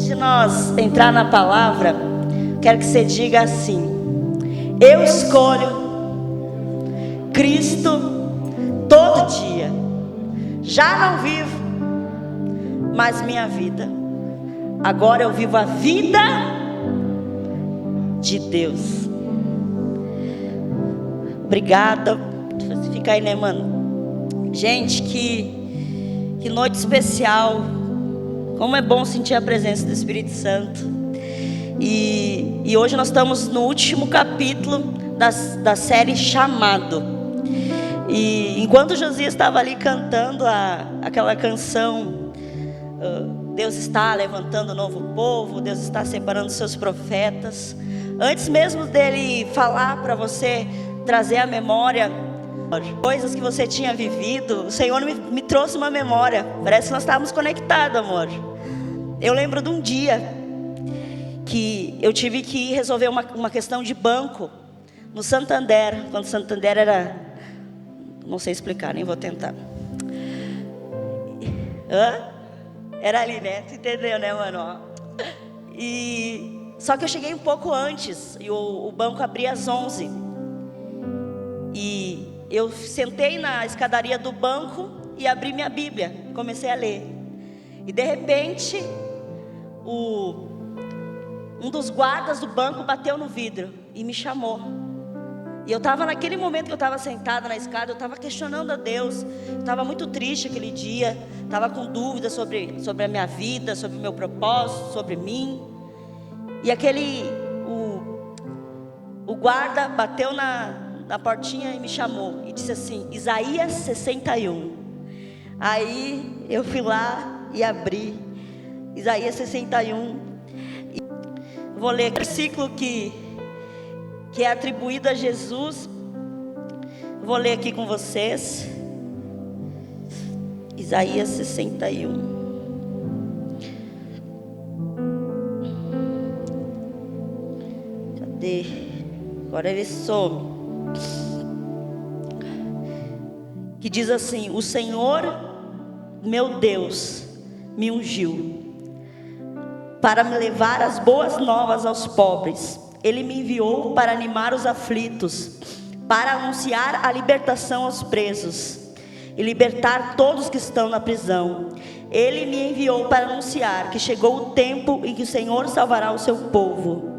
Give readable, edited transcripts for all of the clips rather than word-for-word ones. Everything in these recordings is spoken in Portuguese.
Antes de nós entrar na palavra, quero que você diga assim: eu escolho Cristo todo dia. Já não vivo mais minha vida, agora eu vivo a vida de Deus. Obrigada. Fica aí, né, mano? Gente, que noite especial. Como é bom sentir a presença do Espírito Santo. E hoje nós estamos no último capítulo da série Chamado. E enquanto Josias estava ali cantando aquela canção, Deus está levantando um novo povo, Deus está separando seus profetas. Antes mesmo dele falar para você, trazer à memória coisas que você tinha vivido, o Senhor me trouxe uma memória. Parece que nós estávamos conectados, amor. Eu lembro de um dia que eu tive que resolver uma questão de banco no Santander, quando o Santander era, não sei explicar, nem vou tentar. Era ali, né? Tu entendeu, né, mano? Só que eu cheguei um pouco antes e o banco abria às 11. E eu sentei na escadaria do banco e abri minha Bíblia, comecei a ler. E de repente, um dos guardas do banco bateu no vidro e me chamou. E eu estava naquele momento que eu estava sentada na escada, eu estava questionando a Deus. Eu estava muito triste aquele dia, estava com dúvidas sobre a minha vida, sobre o meu propósito, sobre mim. E o guarda bateu na portinha e me chamou e disse assim: Isaías 61. Aí eu fui lá e abri Isaías 61. Vou ler o versículo que é atribuído a Jesus. Vou ler aqui com vocês. Isaías 61. Cadê? Agora ele some. Que diz assim: o Senhor meu Deus me ungiu para me levar as boas novas aos pobres. Ele me enviou para animar os aflitos, para anunciar a libertação aos presos e libertar todos que estão na prisão. Ele me enviou para anunciar que chegou o tempo em que o Senhor salvará o seu povo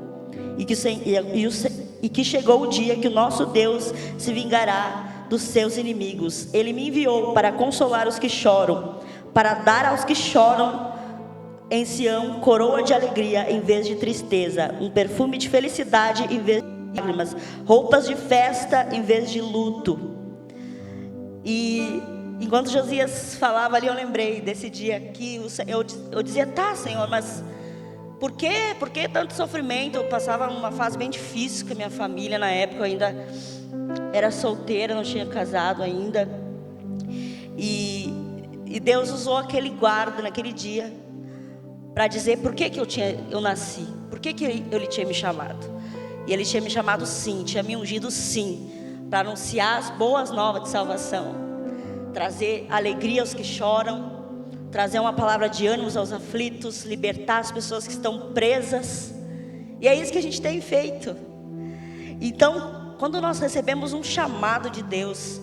e que chegou o dia que o nosso Deus se vingará dos seus inimigos. Ele me enviou para consolar os que choram, para dar aos que choram em Sião coroa de alegria em vez de tristeza, um perfume de felicidade em vez de lágrimas, roupas de festa em vez de luto. E enquanto Josias falava ali, eu lembrei desse dia que eu dizia: tá, Senhor, mas por que tanto sofrimento? Eu passava uma fase bem difícil com a minha família na época. Eu ainda era solteira, não tinha casado ainda. E Deus usou aquele guarda naquele dia para dizer por que eu nasci, por que Ele tinha me chamado. E Ele tinha me chamado sim, tinha me ungido sim, para anunciar as boas novas de salvação, trazer alegria aos que choram, trazer uma palavra de ânimo aos aflitos, libertar as pessoas que estão presas. E é isso que a gente tem feito. Então, quando nós recebemos um chamado de Deus,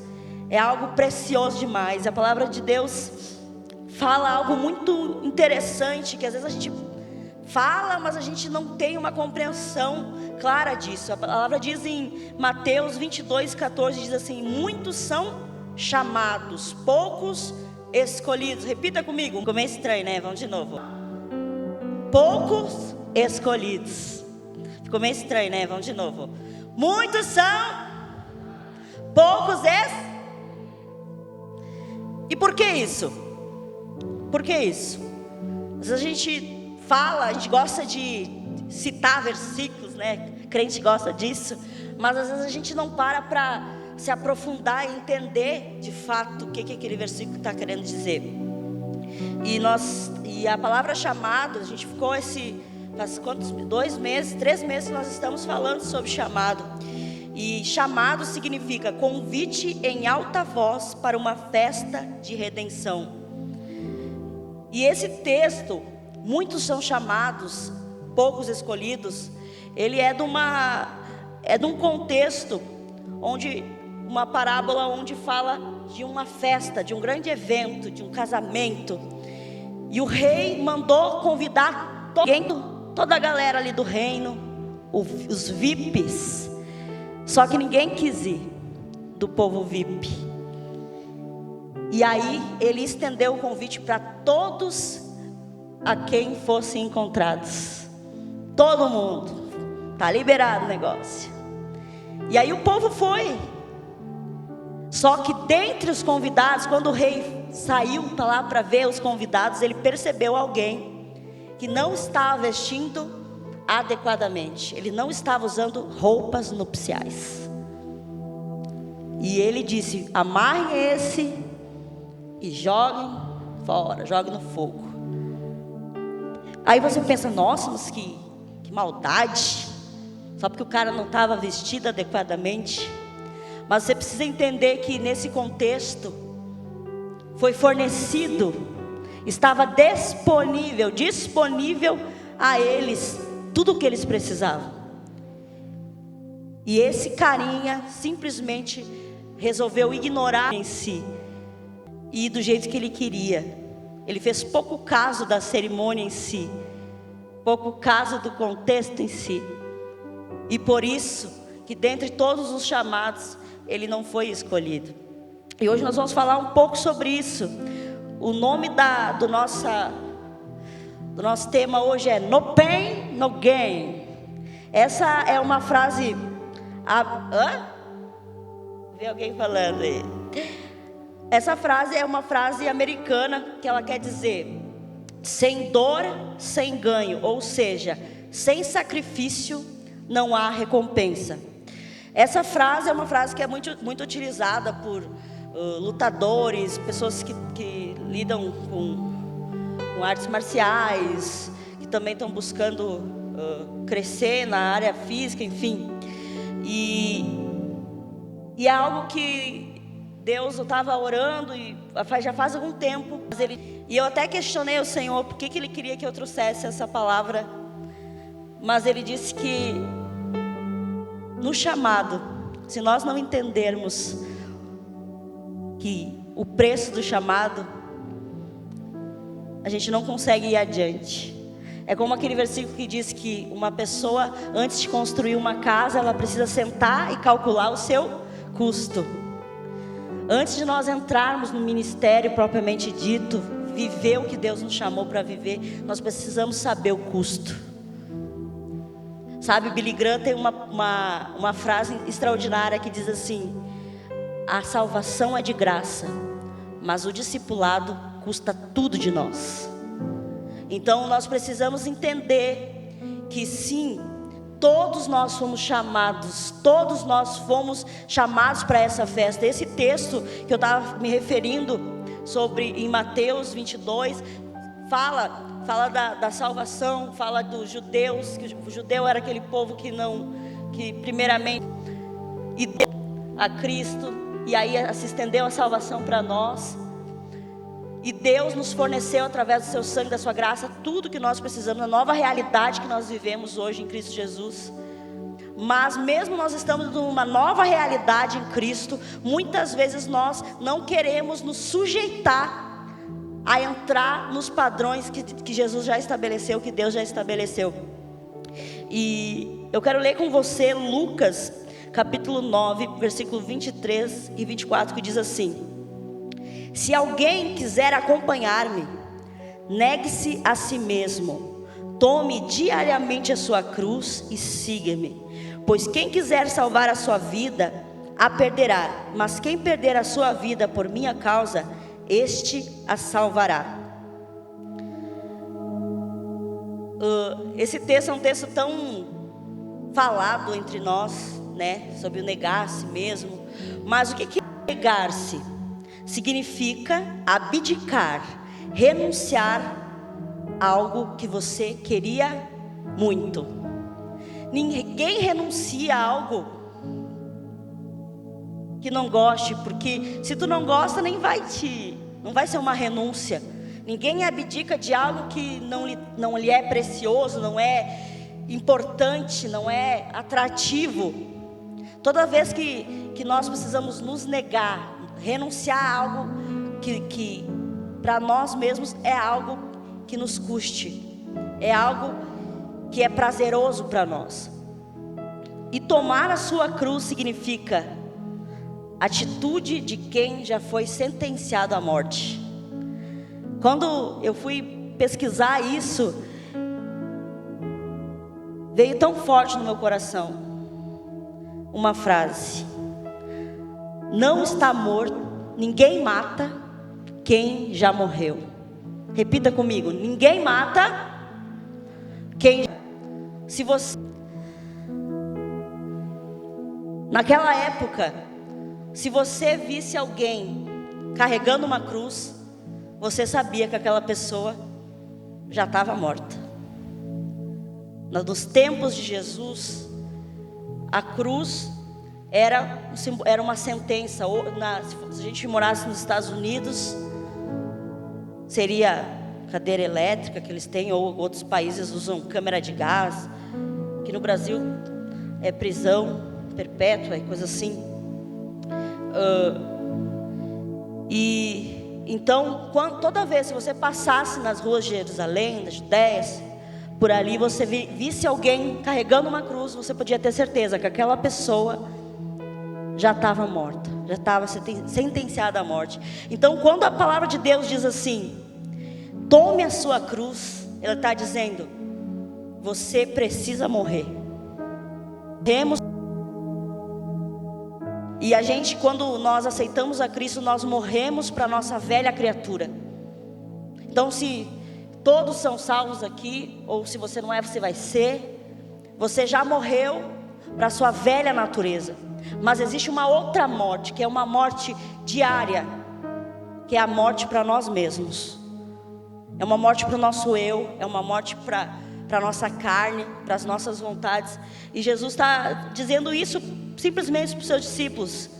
é algo precioso demais. A palavra de Deus fala algo muito interessante, que às vezes a gente fala, mas a gente não tem uma compreensão clara disso. A palavra diz em Mateus 22:14, diz assim: muitos são chamados, poucos escolhidos. Repita comigo, ficou meio estranho, né? Vamos de novo. Poucos escolhidos. Ficou meio estranho, né? Vamos de novo. Muitos são, poucos E por que isso? Por que isso? Às vezes a gente fala, a gente gosta de citar versículos, né? Crente gosta disso, mas às vezes a gente não para se aprofundar e entender de fato o que aquele versículo está querendo dizer. E a palavra chamado, a gente ficou faz quantos? 2 meses, 3 meses nós estamos falando sobre chamado. E chamado significa convite em alta voz para uma festa de redenção. E esse texto muitos são chamados, poucos escolhidos, ele é de um contexto onde, uma parábola onde fala de uma festa, de um grande evento, de um casamento. E o rei mandou convidar toda a galera ali do reino, os VIPs. Só que ninguém quis ir, do povo VIP. E aí ele estendeu o convite para todos a quem fossem encontrados. Todo mundo. Está liberado o negócio. E aí o povo foi. Só que dentre os convidados, quando o rei saiu para lá para ver os convidados, ele percebeu alguém que não estava vestindo adequadamente. Ele não estava usando roupas nupciais. E ele disse: amarrem esse e joguem fora, joguem no fogo. Aí você pensa: nossa, mas que maldade. Só porque o cara não estava vestido adequadamente. Mas você precisa entender que nesse contexto foi fornecido, estava disponível a eles tudo o que eles precisavam. E esse carinha simplesmente resolveu ignorar em si e ir do jeito que ele queria. Ele fez pouco caso da cerimônia em si, pouco caso do contexto em si. E por isso que dentre todos os chamados, ele não foi escolhido. E hoje nós vamos falar um pouco sobre isso. O nome do nosso tema hoje é No Pain, No Gain. Essa é uma frase... Vê alguém falando aí. Essa frase é uma frase americana, que ela quer dizer: sem dor, sem ganho. Ou seja, sem sacrifício não há recompensa. Essa frase é uma frase que é muito utilizada por lutadores, pessoas que lidam com artes marciais, que também estão buscando crescer na área física, enfim. E é algo que Deus, eu estava orando e já faz algum tempo, e eu até questionei o Senhor por que Ele queria que eu trouxesse essa palavra. Mas Ele disse que no chamado, se nós não entendermos que o preço do chamado, a gente não consegue ir adiante. É como aquele versículo que diz que uma pessoa, antes de construir uma casa, ela precisa sentar e calcular o seu custo. Antes de nós entrarmos no ministério propriamente dito, viver o que Deus nos chamou para viver, nós precisamos saber o custo. Sabe, Billy Graham tem uma frase extraordinária que diz assim: a salvação é de graça, mas o discipulado custa tudo de nós. Então nós precisamos entender que sim, todos nós fomos chamados para essa festa. Esse texto que eu estava me referindo sobre em Mateus 22, fala da salvação, fala dos judeus, que o judeu era aquele povo que primeiramente deu a Cristo, e aí se estendeu a salvação para nós. E Deus nos forneceu através do seu sangue, da sua graça, tudo que nós precisamos, na nova realidade que nós vivemos hoje em Cristo Jesus. Mas mesmo nós estamos numa nova realidade em Cristo, muitas vezes nós não queremos nos sujeitar a entrar nos padrões que Jesus já estabeleceu, que Deus já estabeleceu. E eu quero ler com você Lucas capítulo 9, versículo 23 e 24, que diz assim: se alguém quiser acompanhar-me, negue-se a si mesmo, tome diariamente a sua cruz e siga-me. Pois quem quiser salvar a sua vida, a perderá, mas quem perder a sua vida por minha causa, este a salvará. Esse texto é um texto tão falado entre nós, né? Sobre o negar a si mesmo. Mas o que é negar-se? Significa abdicar, renunciar a algo que você queria muito. Ninguém renuncia a algo que não goste, porque se tu não gosta, não vai ser uma renúncia. Ninguém abdica de algo que não lhe é precioso, não é importante, não é atrativo. Toda vez que nós precisamos nos negar, renunciar a algo que para nós mesmos é algo que nos custe, é algo que é prazeroso para nós. E tomar a sua cruz significa atitude de quem já foi sentenciado à morte. Quando eu fui pesquisar isso, veio tão forte no meu coração uma frase: não está morto, ninguém mata quem já morreu. Repita comigo: ninguém mata quem. Se você, naquela época, se você visse alguém carregando uma cruz, você sabia que aquela pessoa já estava morta. Nos tempos de Jesus, a cruz era uma sentença. Se a gente morasse nos Estados Unidos, seria cadeira elétrica que eles têm, ou outros países usam câmera de gás. Aqui no Brasil é prisão perpétua e coisa assim. Então, toda vez que você passasse nas ruas de Jerusalém, da Judéia, por ali você visse alguém carregando uma cruz, você podia ter certeza que aquela pessoa já estava morta, já estava sentenciada à morte. Então, quando a palavra de Deus diz assim: tome a sua cruz, ela está dizendo: você precisa morrer. E a gente, quando nós aceitamos a Cristo, nós morremos para a nossa velha criatura. Então, se todos são salvos aqui, ou se você não é, você vai ser. Você já morreu para a sua velha natureza. Mas existe uma outra morte, que é uma morte diária, que é a morte para nós mesmos. É uma morte para o nosso eu, é uma morte para a nossa carne, para as nossas vontades. E Jesus está dizendo isso simplesmente para os seus discípulos: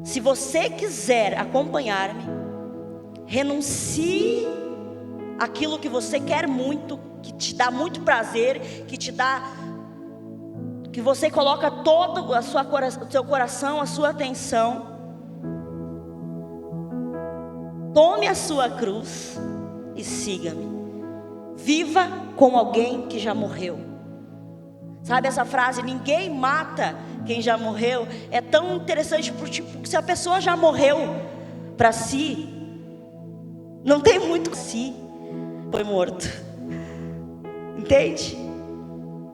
se você quiser acompanhar-me, renuncie aquilo que você quer muito, que te dá muito prazer, que você coloca todo o seu coração, a sua atenção. Tome a sua cruz e siga-me. Viva como alguém que já morreu. Sabe essa frase, ninguém mata quem já morreu? É tão interessante, porque se a pessoa já morreu para si, não tem muito si, foi morto. Entende?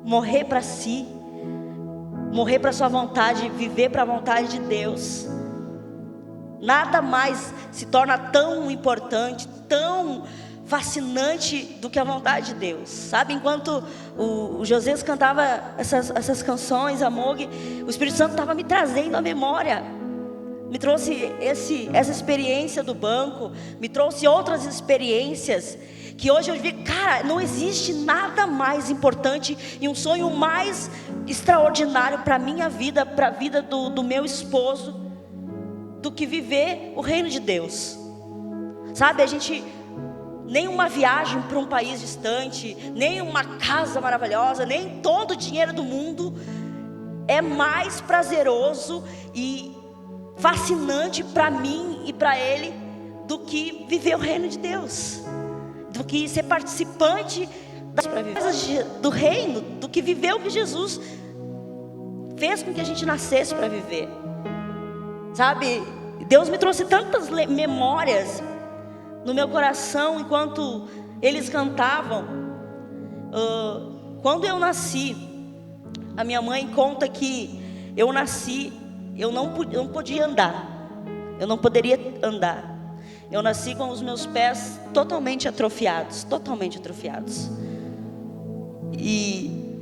Morrer para si, morrer para sua vontade, viver para a vontade de Deus. Nada mais se torna tão importante, tão fascinante do que a vontade de Deus. Sabe, enquanto o Josias cantava essas canções, a Mogi, o Espírito Santo estava me trazendo à memória. Me trouxe essa experiência do banco, me trouxe outras experiências, que hoje eu vi, cara, não existe nada mais importante e um sonho mais extraordinário para a minha vida, para a vida do meu esposo, do que viver o reino de Deus. Sabe, nem uma viagem para um país distante, nem uma casa maravilhosa, nem todo o dinheiro do mundo é mais prazeroso e fascinante para mim e para ele do que viver o reino de Deus, do que ser participante das coisas do reino, do que viver o que Jesus fez com que a gente nascesse para viver. Sabe, Deus me trouxe tantas memórias no meu coração enquanto eles cantavam. Quando eu nasci, a minha mãe conta que eu nasci, eu não podia andar, eu não poderia andar. Eu nasci com os meus pés totalmente atrofiados. E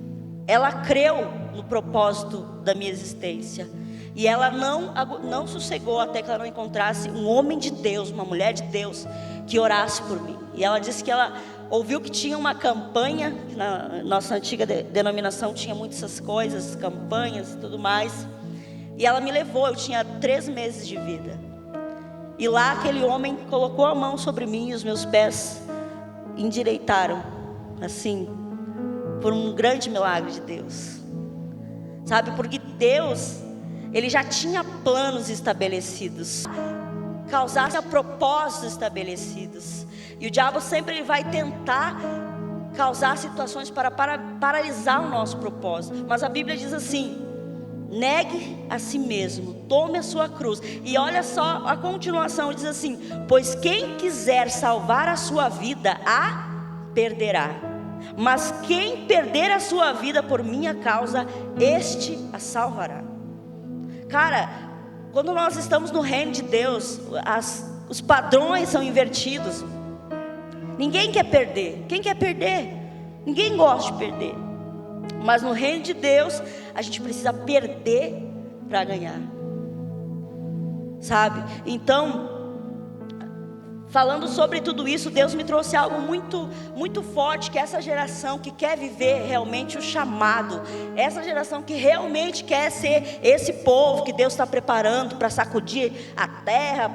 ela creu no propósito da minha existência. E ela não sossegou até que ela não encontrasse um homem de Deus, uma mulher de Deus, que orasse por mim. E ela disse que ela ouviu que tinha uma campanha, que na nossa antiga denominação tinha muitas essas coisas, campanhas e tudo mais. E ela me levou, eu tinha 3 meses de vida. E lá aquele homem colocou a mão sobre mim e os meus pés endireitaram, assim, por um grande milagre de Deus. Sabe, porque Deus, Ele já tinha planos estabelecidos, causasse propósitos estabelecidos. E o diabo sempre ele vai tentar causar situações para paralisar o nosso propósito. Mas a Bíblia diz assim: negue a si mesmo, tome a sua cruz. E olha só a continuação, diz assim: pois quem quiser salvar a sua vida, a perderá. Mas quem perder a sua vida por minha causa, este a salvará. Cara, quando nós estamos no reino de Deus, os padrões são invertidos. Ninguém quer perder. Quem quer perder? Ninguém gosta de perder. Mas no reino de Deus, a gente precisa perder para ganhar. Sabe? Então, falando sobre tudo isso, Deus me trouxe algo muito, muito forte, que é essa geração que quer viver realmente o chamado, essa geração que realmente quer ser esse povo que Deus está preparando para sacudir a terra,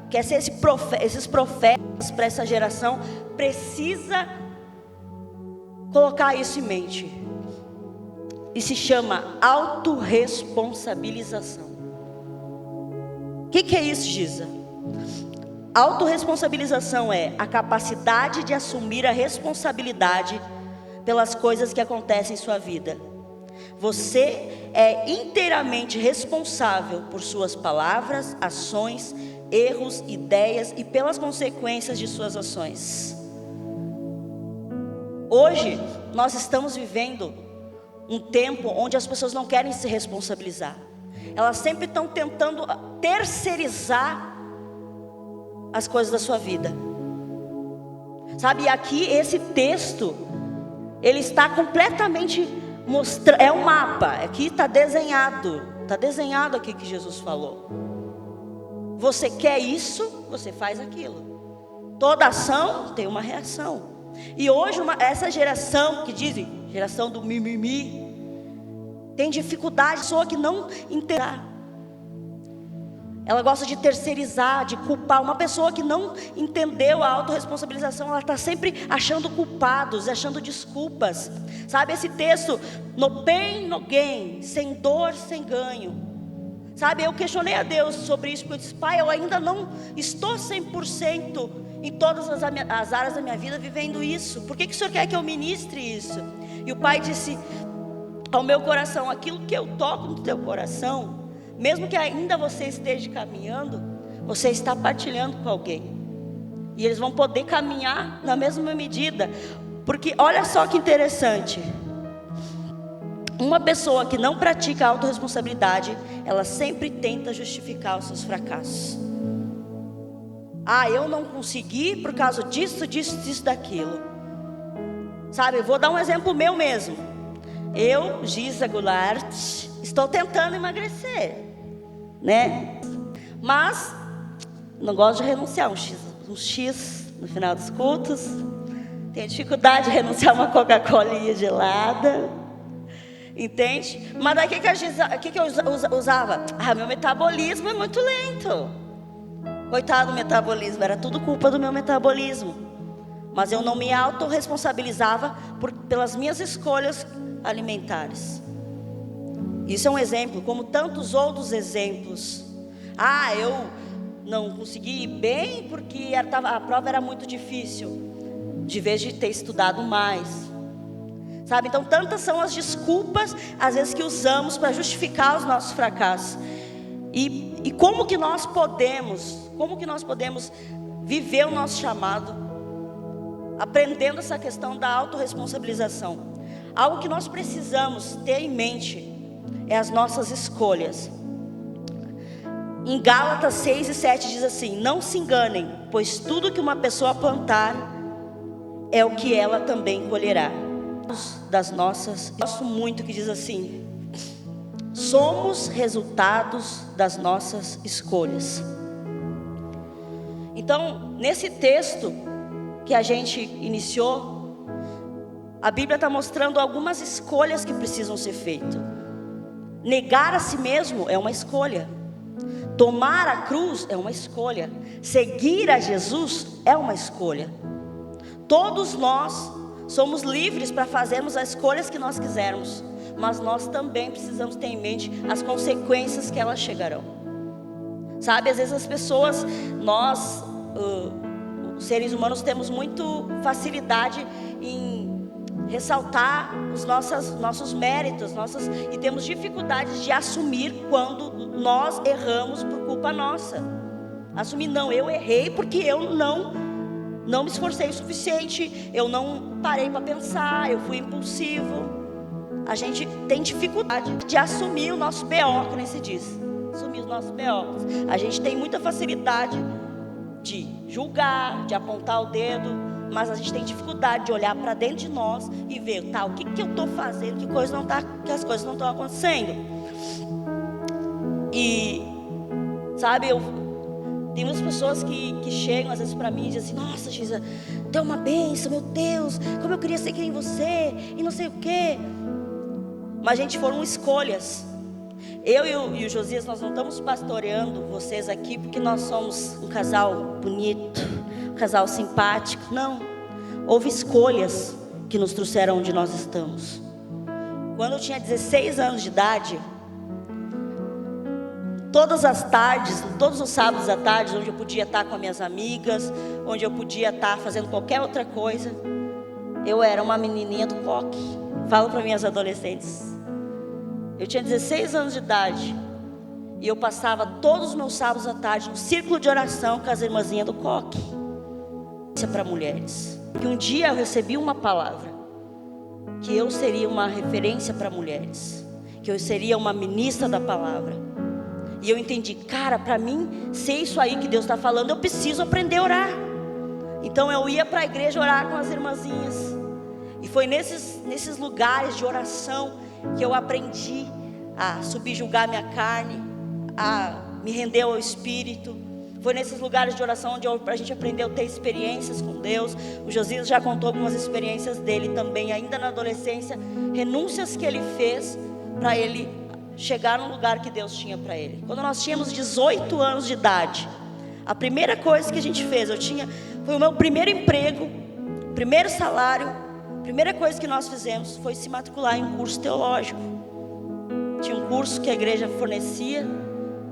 quer ser esses profetas para essa geração, precisa colocar isso em mente. E se chama autorresponsabilização. O que é isso, Giza? Autorresponsabilização é a capacidade de assumir a responsabilidade pelas coisas que acontecem em sua vida. Você é inteiramente responsável por suas palavras, ações, erros, ideias e pelas consequências de suas ações. Hoje nós estamos vivendo um tempo onde as pessoas não querem se responsabilizar. Elas sempre estão tentando terceirizar as coisas da sua vida. Sabe, e aqui esse texto, ele está completamente mostrando, é um mapa, aqui está desenhado aqui que Jesus falou. Você quer isso, você faz aquilo. Toda ação tem uma reação. E hoje essa geração que dizem, geração do mimimi, tem dificuldade, pessoa que não entende. Ela gosta de terceirizar, de culpar. Uma pessoa que não entendeu a autorresponsabilização, ela está sempre achando culpados, achando desculpas. Sabe esse texto? No pain, no gain. Sem dor, sem ganho. Sabe, eu questionei a Deus sobre isso, porque eu disse: Pai, eu ainda não estou 100% em todas as áreas da minha vida vivendo isso. Por que o Senhor quer que eu ministre isso? E o Pai disse ao meu coração: aquilo que eu toco no teu coração, mesmo que ainda você esteja caminhando, você está partilhando com alguém. E eles vão poder caminhar na mesma medida. Porque olha só que interessante. Uma pessoa que não pratica a autorresponsabilidade, ela sempre tenta justificar os seus fracassos. Ah, eu não consegui por causa disso, daquilo. Sabe, eu vou dar um exemplo meu mesmo. Eu, Giza Goulart, estou tentando emagrecer, né? Mas não gosto de renunciar um X no final dos cultos. Tenho dificuldade de renunciar uma Coca-Cola gelada. Entende? Mas daí o que eu usava? Ah, meu metabolismo é muito lento. Coitado do metabolismo, era tudo culpa do meu metabolismo. Mas eu não me autorresponsabilizava pelas minhas escolhas alimentares. Isso é um exemplo, como tantos outros exemplos. Ah, eu não consegui ir bem porque a prova era muito difícil, de vez de ter estudado mais. Sabe, então tantas são as desculpas, às vezes, que usamos para justificar os nossos fracassos. E como que nós podemos viver o nosso chamado, aprendendo essa questão da autorresponsabilização? Algo que nós precisamos ter em mente é as nossas escolhas. Em Gálatas 6:7 diz assim: não se enganem, pois tudo que uma pessoa plantar é o que ela também colherá. Das nossas, gosto muito que diz assim: somos resultados das nossas escolhas. Então, nesse texto que a gente iniciou, a Bíblia está mostrando algumas escolhas que precisam ser feitas. Negar a si mesmo é uma escolha. Tomar a cruz é uma escolha. Seguir a Jesus é uma escolha. Todos nós somos livres para fazermos as escolhas que nós quisermos, mas nós também precisamos ter em mente as consequências que elas chegarão. Sabe, às vezes as pessoas, nós, os seres humanos, temos muito facilidade em ressaltar os nossos méritos, e temos dificuldades de assumir quando nós erramos por culpa nossa. Assumir, não, eu errei porque eu não me esforcei o suficiente, eu não parei para pensar, eu fui impulsivo. A gente tem dificuldade de assumir o nosso BO, que nem se diz. Assumir os nossos BOs. A gente tem muita facilidade de julgar, de apontar o dedo, mas a gente tem dificuldade de olhar para dentro de nós e ver, tá, o que eu estou fazendo, que as coisas não estão acontecendo. E, sabe, tem muitas pessoas que chegam às vezes para mim e dizem assim: nossa, Giza, deu uma bênção, meu Deus, como eu queria ser que nem você, e não sei o quê. Mas, gente, foram escolhas. Eu e o Josias, nós não estamos pastoreando vocês aqui porque nós somos um casal bonito, um casal simpático. Não, houve escolhas que nos trouxeram onde nós estamos. Quando eu tinha 16 anos de idade, todas as tardes, todos os sábados à tarde, onde eu podia estar com as minhas amigas, onde eu podia estar fazendo qualquer outra coisa, eu era uma menininha do coque. Falo para minhas adolescentes. Eu tinha 16 anos de idade e eu passava todos os meus sábados à tarde no círculo de oração com as irmãzinhas do coque. Isso é para mulheres. E um dia eu recebi uma palavra que eu seria uma referência para mulheres, que eu seria uma ministra da palavra. E eu entendi, cara, para mim ser isso aí que Deus está falando, eu preciso aprender a orar. Então eu ia para a igreja orar com as irmãzinhas. E foi nesses lugares de oração que eu aprendi a subjugar minha carne, a me render ao Espírito. Foi nesses lugares de oração onde a gente aprendeu a ter experiências com Deus. O Josias já contou algumas experiências dele também, ainda na adolescência, renúncias que ele fez para ele chegar no lugar que Deus tinha para ele. Quando nós tínhamos 18 anos de idade, a primeira coisa que a gente fez, foi o meu primeiro emprego, primeiro salário. A primeira coisa que nós fizemos foi se matricular em um curso teológico. Tinha um curso que a igreja fornecia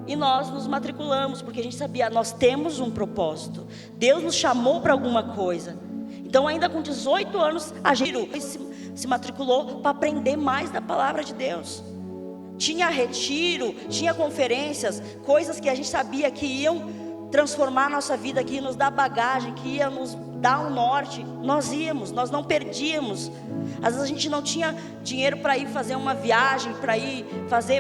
e nós nos matriculamos, porque a gente sabia, nós temos um propósito. Deus nos chamou para alguma coisa. Então, ainda com 18 anos, a gente se matriculou para aprender mais da palavra de Deus. Tinha retiro, tinha conferências, coisas que a gente sabia que iam transformar a nossa vida, que iam nos dar bagagem, que iam nos dar um norte. Nós íamos, nós não perdíamos. Às vezes a gente não tinha dinheiro para ir fazer uma viagem,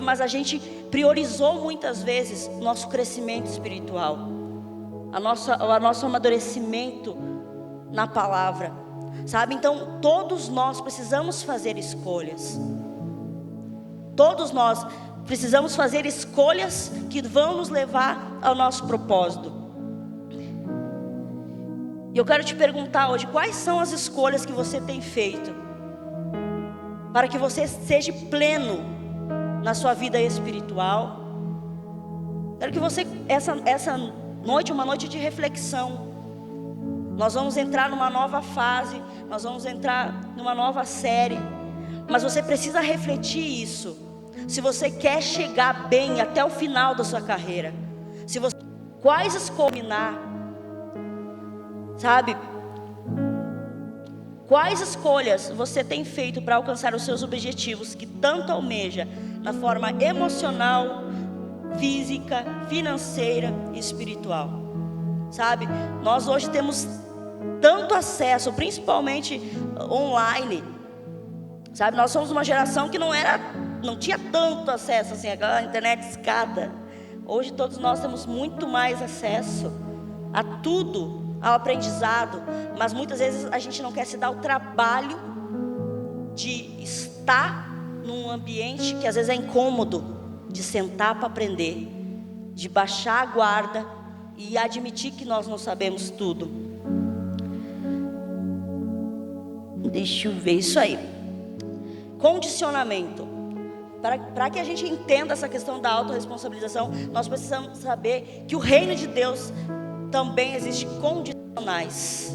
mas a gente priorizou muitas vezes o nosso crescimento espiritual, o nosso amadurecimento na palavra, sabe? Então todos nós precisamos fazer escolhas. Todos nós precisamos fazer escolhas que vão nos levar ao nosso propósito. E eu quero te perguntar hoje, quais são as escolhas que você tem feito para que você seja pleno na sua vida espiritual? Quero que você, essa noite, uma noite de reflexão. Nós vamos entrar numa nova fase, nós vamos entrar numa nova série, mas você precisa refletir isso. Se você quer chegar bem até o final da sua carreira, quais escolhas, sabe? Quais escolhas você tem feito para alcançar os seus objetivos que tanto almeja, na forma emocional, física, financeira e espiritual? Sabe? Nós hoje temos tanto acesso, principalmente online. Sabe? Nós somos uma geração que não tinha tanto acesso assim, aquela internet escada. Hoje todos nós temos muito mais acesso a tudo, ao aprendizado, mas muitas vezes a gente não quer se dar o trabalho de estar num ambiente que às vezes é incômodo, de sentar para aprender, de baixar a guarda e admitir que nós não sabemos tudo. Deixa eu ver isso aí. Condicionamento. para que a gente entenda essa questão da autorresponsabilização, nós precisamos saber que o reino de Deus também existe condicionais.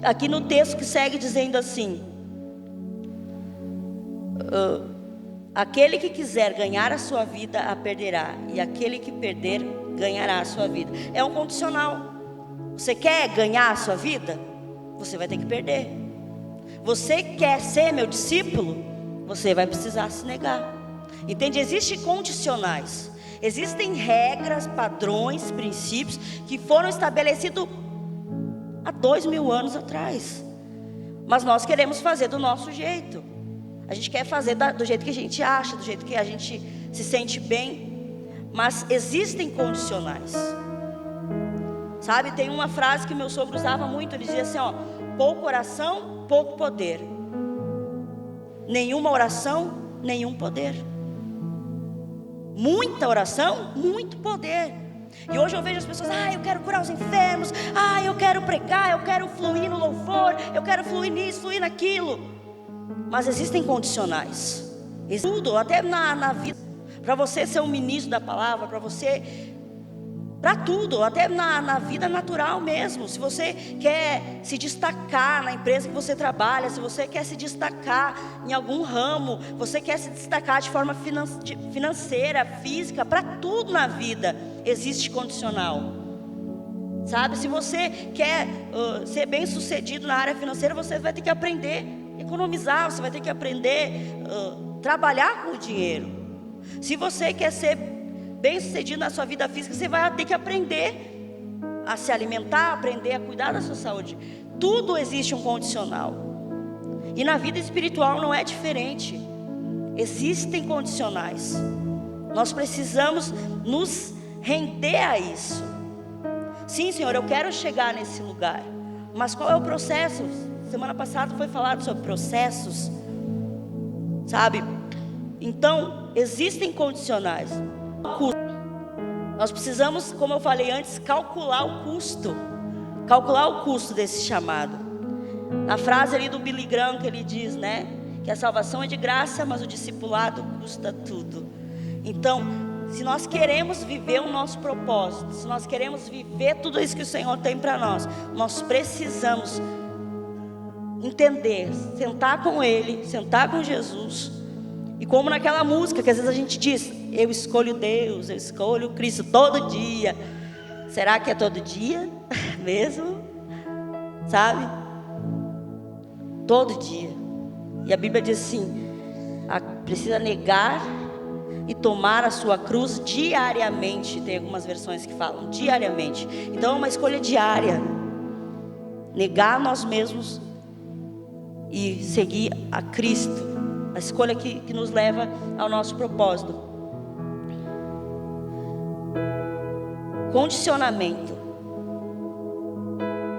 Aqui no texto que segue dizendo assim: aquele que quiser ganhar a sua vida a perderá, e aquele que perder ganhará a sua vida. É um condicional. Você quer ganhar a sua vida? Você vai ter que perder. Você quer ser meu discípulo? Você vai precisar se negar. Entende? Existem condicionais. Existem regras, padrões, princípios que foram estabelecidos há 2000 anos atrás. Mas nós queremos fazer do nosso jeito. A gente quer fazer do jeito que a gente acha, do jeito que a gente se sente bem. Mas existem condicionais. Sabe, tem uma frase que meu sogro usava muito. Ele dizia assim, ó: pouco oração, pouco poder. Nenhuma oração, nenhum poder. Muita oração, muito poder. E hoje eu vejo as pessoas: eu quero curar os enfermos, eu quero pregar, eu quero fluir no louvor, eu quero fluir nisso, fluir naquilo. Mas existem condicionais. Tudo, até na vida. Para você ser um ministro da palavra, para tudo, até na vida natural mesmo. Se você quer se destacar na empresa que você trabalha, se você quer se destacar em algum ramo, você quer se destacar de forma financeira, física, para tudo na vida existe condicional. Sabe, se você quer ser bem sucedido na área financeira, você vai ter que aprender a economizar, você vai ter que aprender a trabalhar com o dinheiro. Se você quer ser bem sucedido na sua vida física, você vai ter que aprender a se alimentar, aprender a cuidar da sua saúde. Tudo existe um condicional. E na vida espiritual não é diferente. Existem condicionais. Nós precisamos nos render a isso. Sim, Senhor, eu quero chegar nesse lugar. Mas qual é o processo? Semana passada foi falado sobre processos. Sabe? Então, existem condicionais. Nós precisamos, como eu falei antes, calcular o custo. Calcular o custo desse chamado. A frase ali do Billy Graham que ele diz, né? Que a salvação é de graça, mas o discipulado custa tudo. Então, se nós queremos viver o nosso propósito, se nós queremos viver tudo isso que o Senhor tem para nós, nós precisamos entender, sentar com Ele, sentar com Jesus. E como naquela música que às vezes a gente diz: eu escolho Deus, eu escolho Cristo todo dia. Será que é todo dia mesmo? Sabe? Todo dia. E a Bíblia diz assim: precisa negar e tomar a sua cruz diariamente. Tem algumas versões que falam diariamente. Então é uma escolha diária. Negar nós mesmos e seguir a Cristo. A escolha que nos leva ao nosso propósito. Condicionamento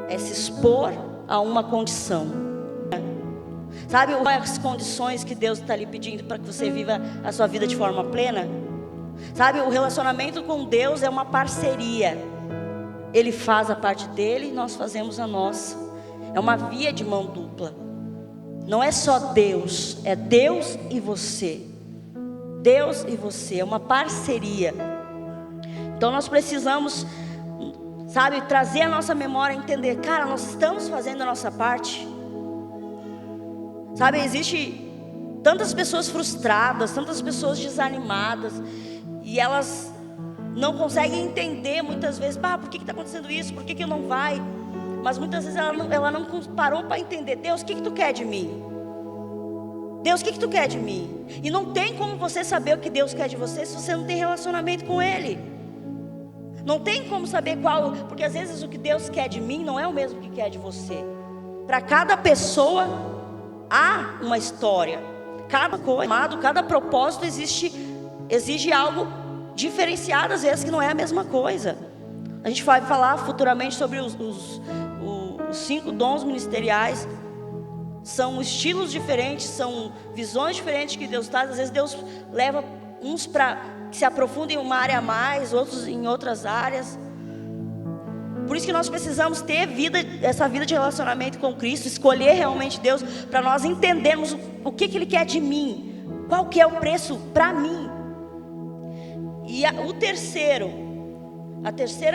é se expor a uma condição. Sabe as condições que Deus está lhe pedindo para que você viva a sua vida de forma plena? Sabe, o relacionamento com Deus é uma parceria. Ele faz a parte dele e nós fazemos a nossa. É uma via de mão dupla. Não é só Deus, é Deus e você. Deus e você, é uma parceria. Então nós precisamos, sabe, trazer a nossa memória, entender: cara, nós estamos fazendo a nossa parte. Sabe, existe tantas pessoas frustradas, tantas pessoas desanimadas, e elas não conseguem entender muitas vezes: por que está acontecendo isso? Por que não vai? Mas muitas vezes ela não parou para entender: Deus, o que tu quer de mim? Deus, o que tu quer de mim? E não tem como você saber o que Deus quer de você se você não tem relacionamento com Ele. Não tem como saber qual, porque às vezes o que Deus quer de mim não é o mesmo que quer de você. Para cada pessoa há uma história. Cada coisa, cada propósito exige algo diferenciado, às vezes que não é a mesma coisa. A gente vai falar futuramente sobre os 5 dons ministeriais. São estilos diferentes, são visões diferentes que Deus traz. Às vezes Deus leva uns para que se aprofundem em uma área a mais, outros em outras áreas. Por isso que nós precisamos ter essa vida de relacionamento com Cristo, escolher realmente Deus, para nós entendermos o que Ele quer de mim, Qual que é o preço para mim? E a terceira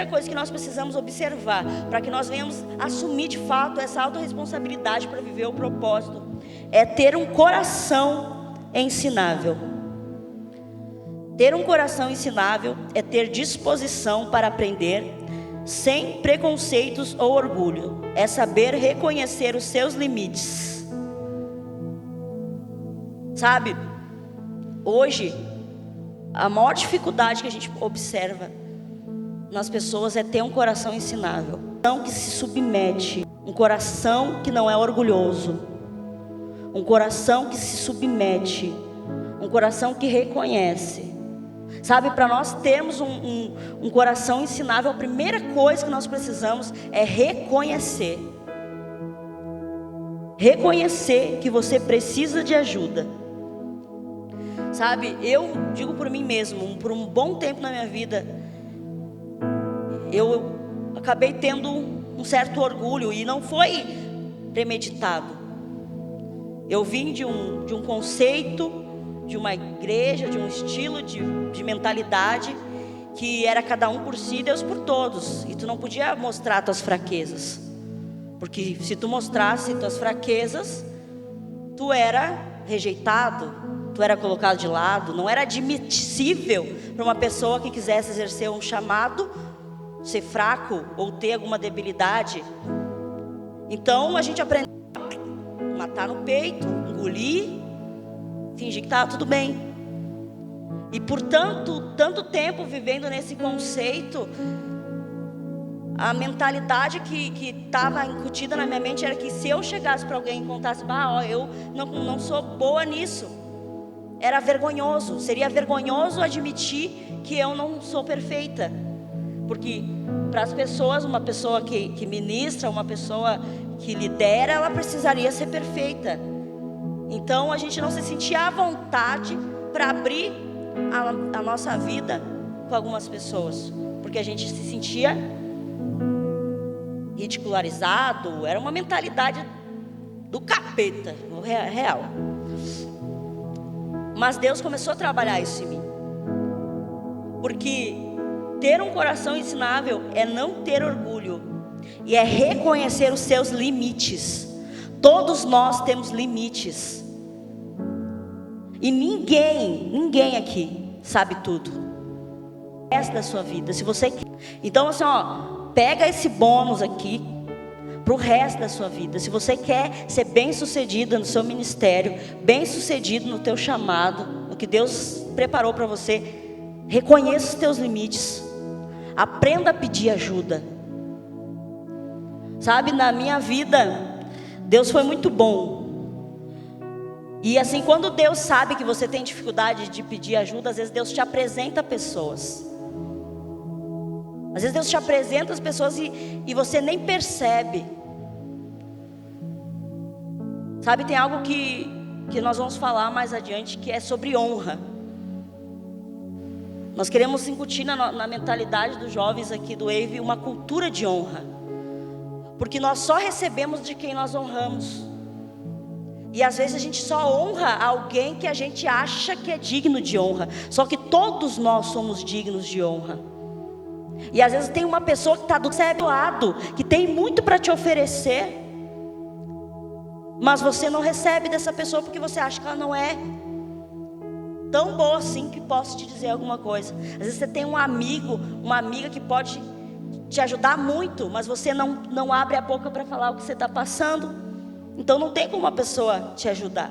coisa que nós precisamos observar, para que nós venhamos assumir de fato essa autorresponsabilidade para viver o propósito, é ter um coração ensinável. Ter um coração ensinável é ter disposição para aprender, sem preconceitos ou orgulho. É saber reconhecer os seus limites. Sabe, hoje, a maior dificuldade que a gente observa nas pessoas é ter um coração ensinável. Um coração que se submete, um coração que não é orgulhoso, um coração que se submete, um coração que reconhece. Sabe, para nós termos um coração ensinável, a primeira coisa que nós precisamos é reconhecer. Reconhecer que você precisa de ajuda. Sabe, eu digo por mim mesmo, por um bom tempo na minha vida, eu acabei tendo um certo orgulho, e não foi premeditado. Eu vim de um conceito, de uma igreja, de um estilo de mentalidade, que era cada um por si, Deus por todos. E tu não podia mostrar tuas fraquezas, porque se tu mostrasse tuas fraquezas, tu era rejeitado, tu era colocado de lado. Não era admissível para uma pessoa que quisesse exercer um chamado ser fraco ou ter alguma debilidade. Então a gente aprendeu a matar no peito, engolir, fingir que estava tudo bem. E por tanto tempo vivendo nesse conceito, a mentalidade que estava incutida na minha mente era que se eu chegasse para alguém e contasse, eu não sou boa nisso, era vergonhoso. Seria vergonhoso admitir que eu não sou perfeita. Porque para as pessoas, uma pessoa que ministra, uma pessoa que lidera, ela precisaria ser perfeita. Então a gente não se sentia à vontade para abrir a nossa vida com algumas pessoas, porque a gente se sentia ridicularizado. Era uma mentalidade do capeta, real. Mas Deus começou a trabalhar isso em mim, porque ter um coração ensinável é não ter orgulho, e é reconhecer os seus limites. Todos nós temos limites, e ninguém aqui sabe tudo. O resto da sua vida, se você quer. Então assim, pega esse bônus aqui para o resto da sua vida. Se você quer ser bem sucedido no seu ministério, bem sucedido no teu chamado, no que Deus preparou para você, reconheça os teus limites. Aprenda a pedir ajuda. Sabe, na minha vida, Deus foi muito bom. E assim, quando Deus sabe que você tem dificuldade de pedir ajuda, às vezes Deus te apresenta pessoas. Às vezes Deus te apresenta as pessoas e você nem percebe. Sabe, tem algo que nós vamos falar mais adiante, que é sobre honra. Nós queremos incutir na mentalidade dos jovens aqui do Wave uma cultura de honra, porque nós só recebemos de quem nós honramos. E às vezes a gente só honra alguém que a gente acha que é digno de honra. Só que todos nós somos dignos de honra. E às vezes tem uma pessoa que está do seu lado, que tem muito para te oferecer, mas você não recebe dessa pessoa porque você acha que ela não é tão boa assim que posso te dizer alguma coisa. Às vezes você tem um amigo, uma amiga que pode te ajudar muito, mas você não abre a boca para falar o que você está passando. Então não tem como uma pessoa te ajudar.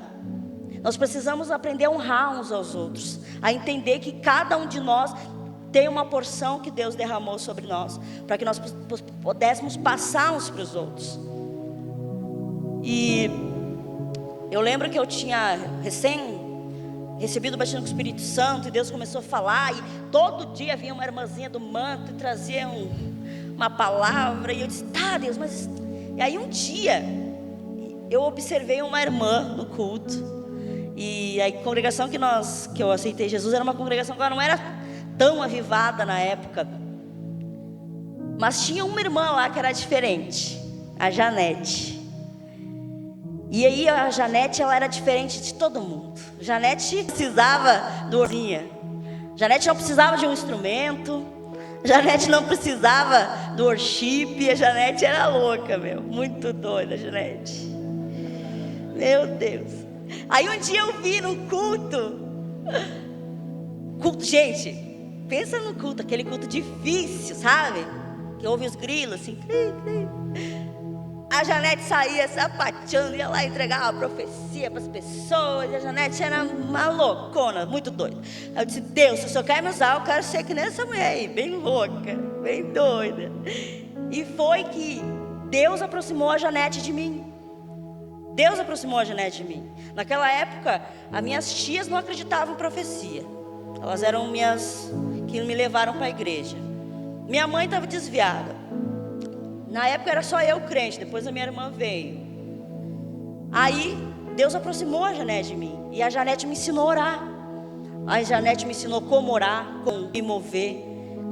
Nós precisamos aprender a honrar uns aos outros, a entender que cada um de nós tem uma porção que Deus derramou sobre nós, para que nós pudéssemos passar uns para os outros. E eu lembro que eu tinha recebido o batismo com o Espírito Santo, e Deus começou a falar, e todo dia vinha uma irmãzinha do manto e trazia uma palavra, e eu disse, tá Deus, mas... E aí um dia eu observei uma irmã no culto, e a congregação que eu aceitei Jesus era uma congregação que ela não era tão avivada na época, mas tinha uma irmã lá que era diferente, a Janete. E aí a Janete, ela era diferente de todo mundo. Janete precisava do orzinha. Janete não precisava de um instrumento. Janete não precisava do worship. A Janete era louca, meu. Muito doida, a Janete. Meu Deus. Aí um dia eu vi num culto. Gente, pensa no culto, aquele culto difícil, sabe? Que ouve os grilos assim. A Janete saía sapateando, ia lá entregar uma profecia para as pessoas. E a Janete era uma loucona, muito doida. Eu disse: Deus, se o Senhor quer me usar, eu quero ser que nem essa mulher aí, bem louca, bem doida. E foi que Deus aproximou a Janete de mim. Deus aproximou a Janete de mim. Naquela época, as minhas tias não acreditavam em profecia. Elas eram minhas que me levaram para a igreja. Minha mãe estava desviada. Na época era só eu crente, depois a minha irmã veio. Aí Deus aproximou a Janete de mim. E a Janete me ensinou a orar. A Janete me ensinou como orar, como me mover.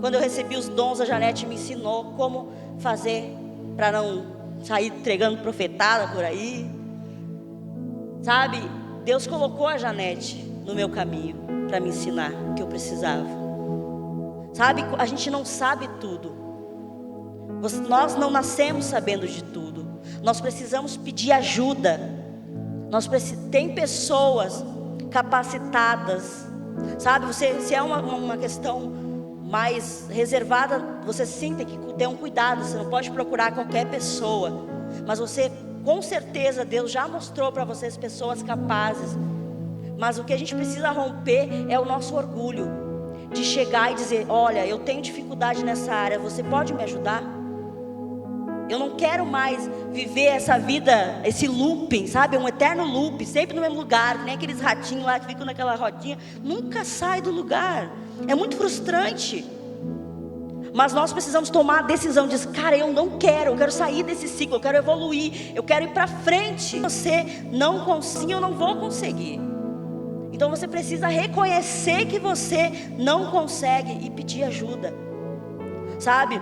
Quando eu recebi os dons, a Janete me ensinou como fazer para não sair entregando profetada por aí. Sabe, Deus colocou a Janete no meu caminho para me ensinar o que eu precisava. Sabe, a gente não sabe tudo. Nós não nascemos sabendo de tudo. Nós precisamos pedir ajuda. Tem pessoas capacitadas. Sabe, se é uma questão mais reservada, você sim tem que ter um cuidado. Você não pode procurar qualquer pessoa. Mas você, com certeza, Deus já mostrou para vocês pessoas capazes. Mas o que a gente precisa romper é o nosso orgulho. De chegar e dizer: olha, eu tenho dificuldade nessa área, você pode me ajudar? Eu não quero mais viver essa vida, esse looping, sabe? Um eterno loop, sempre no mesmo lugar. Nem aqueles ratinhos lá que ficam naquela rodinha. Nunca sai do lugar. É muito frustrante. Mas nós precisamos tomar a decisão de: cara, eu não quero, eu quero sair desse ciclo, eu quero evoluir, eu quero ir para frente. Você não consegue, eu não vou conseguir. Então você precisa reconhecer que você não consegue e pedir ajuda. Sabe?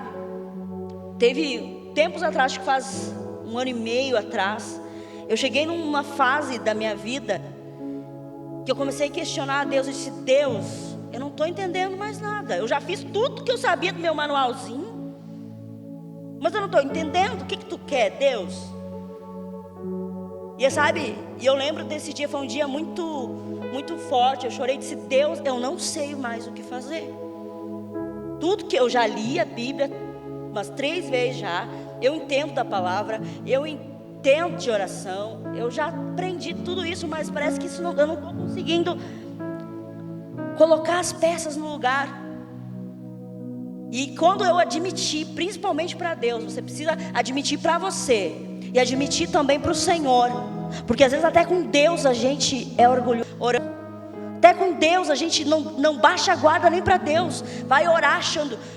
Teve tempos atrás, acho que faz 1 ano e meio atrás, eu cheguei numa fase da minha vida que eu comecei a questionar a Deus. Eu disse: Deus, eu não estou entendendo mais nada. Eu já fiz tudo que eu sabia do meu manualzinho, mas eu não estou entendendo. O que tu quer, Deus? E sabe, e eu lembro desse dia, foi um dia muito forte. Eu chorei e disse: Deus, eu não sei mais o que fazer. Tudo que eu já li a Bíblia umas 3 vezes já, eu entendo da palavra, eu entendo de oração, eu já aprendi tudo isso, mas parece que eu não estou conseguindo colocar as peças no lugar. E quando eu admiti, principalmente para Deus, você precisa admitir para você e admitir também para o Senhor, porque às vezes até com Deus a gente é orgulhoso. Até com Deus a gente não baixa a guarda nem para Deus, vai orar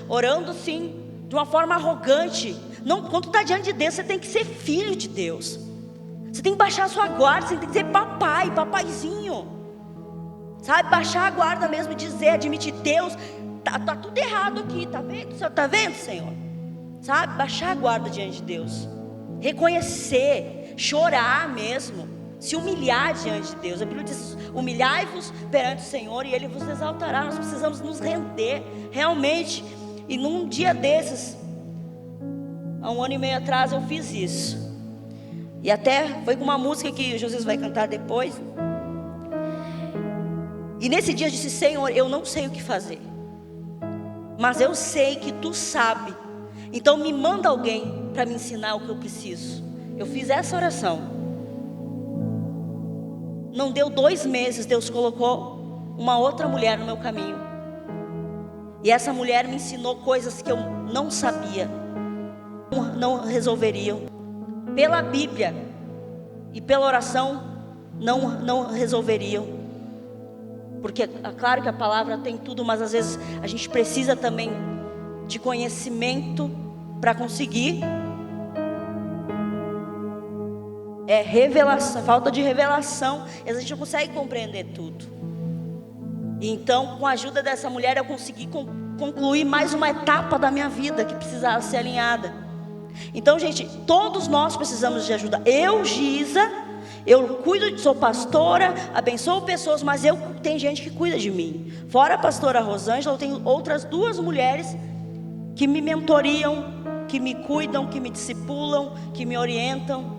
orando assim, de uma forma arrogante. Não, quando tu está diante de Deus, você tem que ser filho de Deus. Você tem que baixar a sua guarda, você tem que ser papaizinho. Sabe, baixar a guarda mesmo e dizer, admitir: Deus, tá tudo errado aqui, tá vendo, Senhor? Sabe, baixar a guarda diante de Deus. Reconhecer, chorar mesmo, se humilhar diante de Deus. A Bíblia diz: humilhai-vos perante o Senhor e Ele vos exaltará. Nós precisamos nos render, realmente. E num dia desses, há 1 ano e meio atrás, eu fiz isso. E até foi com uma música que o José vai cantar depois. E nesse dia eu disse: Senhor, eu não sei o que fazer, mas eu sei que Tu sabe. Então me manda alguém para me ensinar o que eu preciso. Eu fiz essa oração. Não deu 2 meses, Deus colocou uma outra mulher no meu caminho. E essa mulher me ensinou coisas que eu não sabia, não resolveriam. Pela Bíblia e pela oração não resolveriam. Porque é claro que a palavra tem tudo, mas às vezes a gente precisa também de conhecimento para conseguir. É revelação, falta de revelação. E a gente não consegue compreender tudo. Então, com a ajuda dessa mulher, eu consegui concluir mais uma etapa da minha vida que precisava ser alinhada. Então, gente, todos nós precisamos de ajuda. Eu, Giza, Eu cuido, sou pastora, abençoo pessoas, mas tem gente que cuida de mim. Fora a pastora Rosângela, eu tenho outras 2 mulheres que me mentoriam, que me cuidam, que me discipulam, que me orientam.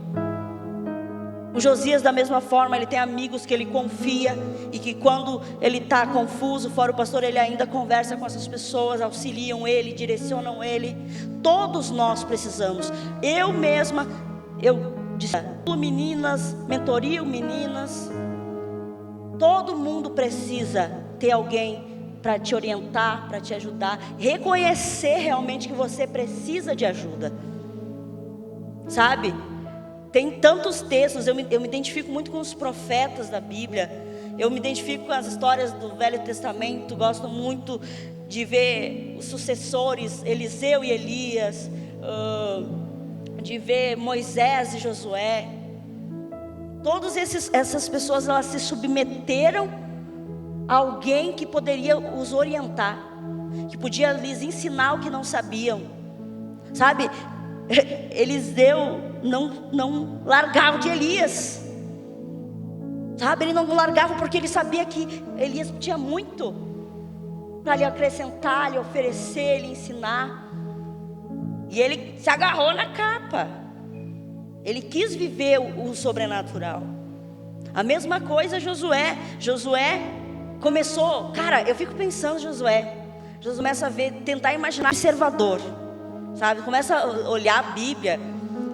O Josias, da mesma forma, ele tem amigos que ele confia e que quando ele está confuso, fora o pastor, ele ainda conversa com essas pessoas, auxiliam ele, direcionam ele. Todos nós precisamos. Eu mesma, meninas, mentorio meninas. Todo mundo precisa ter alguém para te orientar, para te ajudar, reconhecer realmente que você precisa de ajuda, sabe? Tem tantos textos, eu me identifico muito com os profetas da Bíblia, eu me identifico com as histórias do Velho Testamento, gosto muito de ver os sucessores, Eliseu e Elias, de ver Moisés e Josué. Todas essas pessoas, elas se submeteram a alguém que poderia os orientar, que podia lhes ensinar o que não sabiam, sabe? Eliseu não largava de Elias, sabe? Ele não largava porque ele sabia que Elias tinha muito para lhe acrescentar, lhe oferecer, lhe ensinar. E ele se agarrou na capa. Ele quis viver o sobrenatural. A mesma coisa Josué. Josué começou, cara, eu fico pensando Josué começa a ver, tentar imaginar observador, sabe? Começa a olhar a Bíblia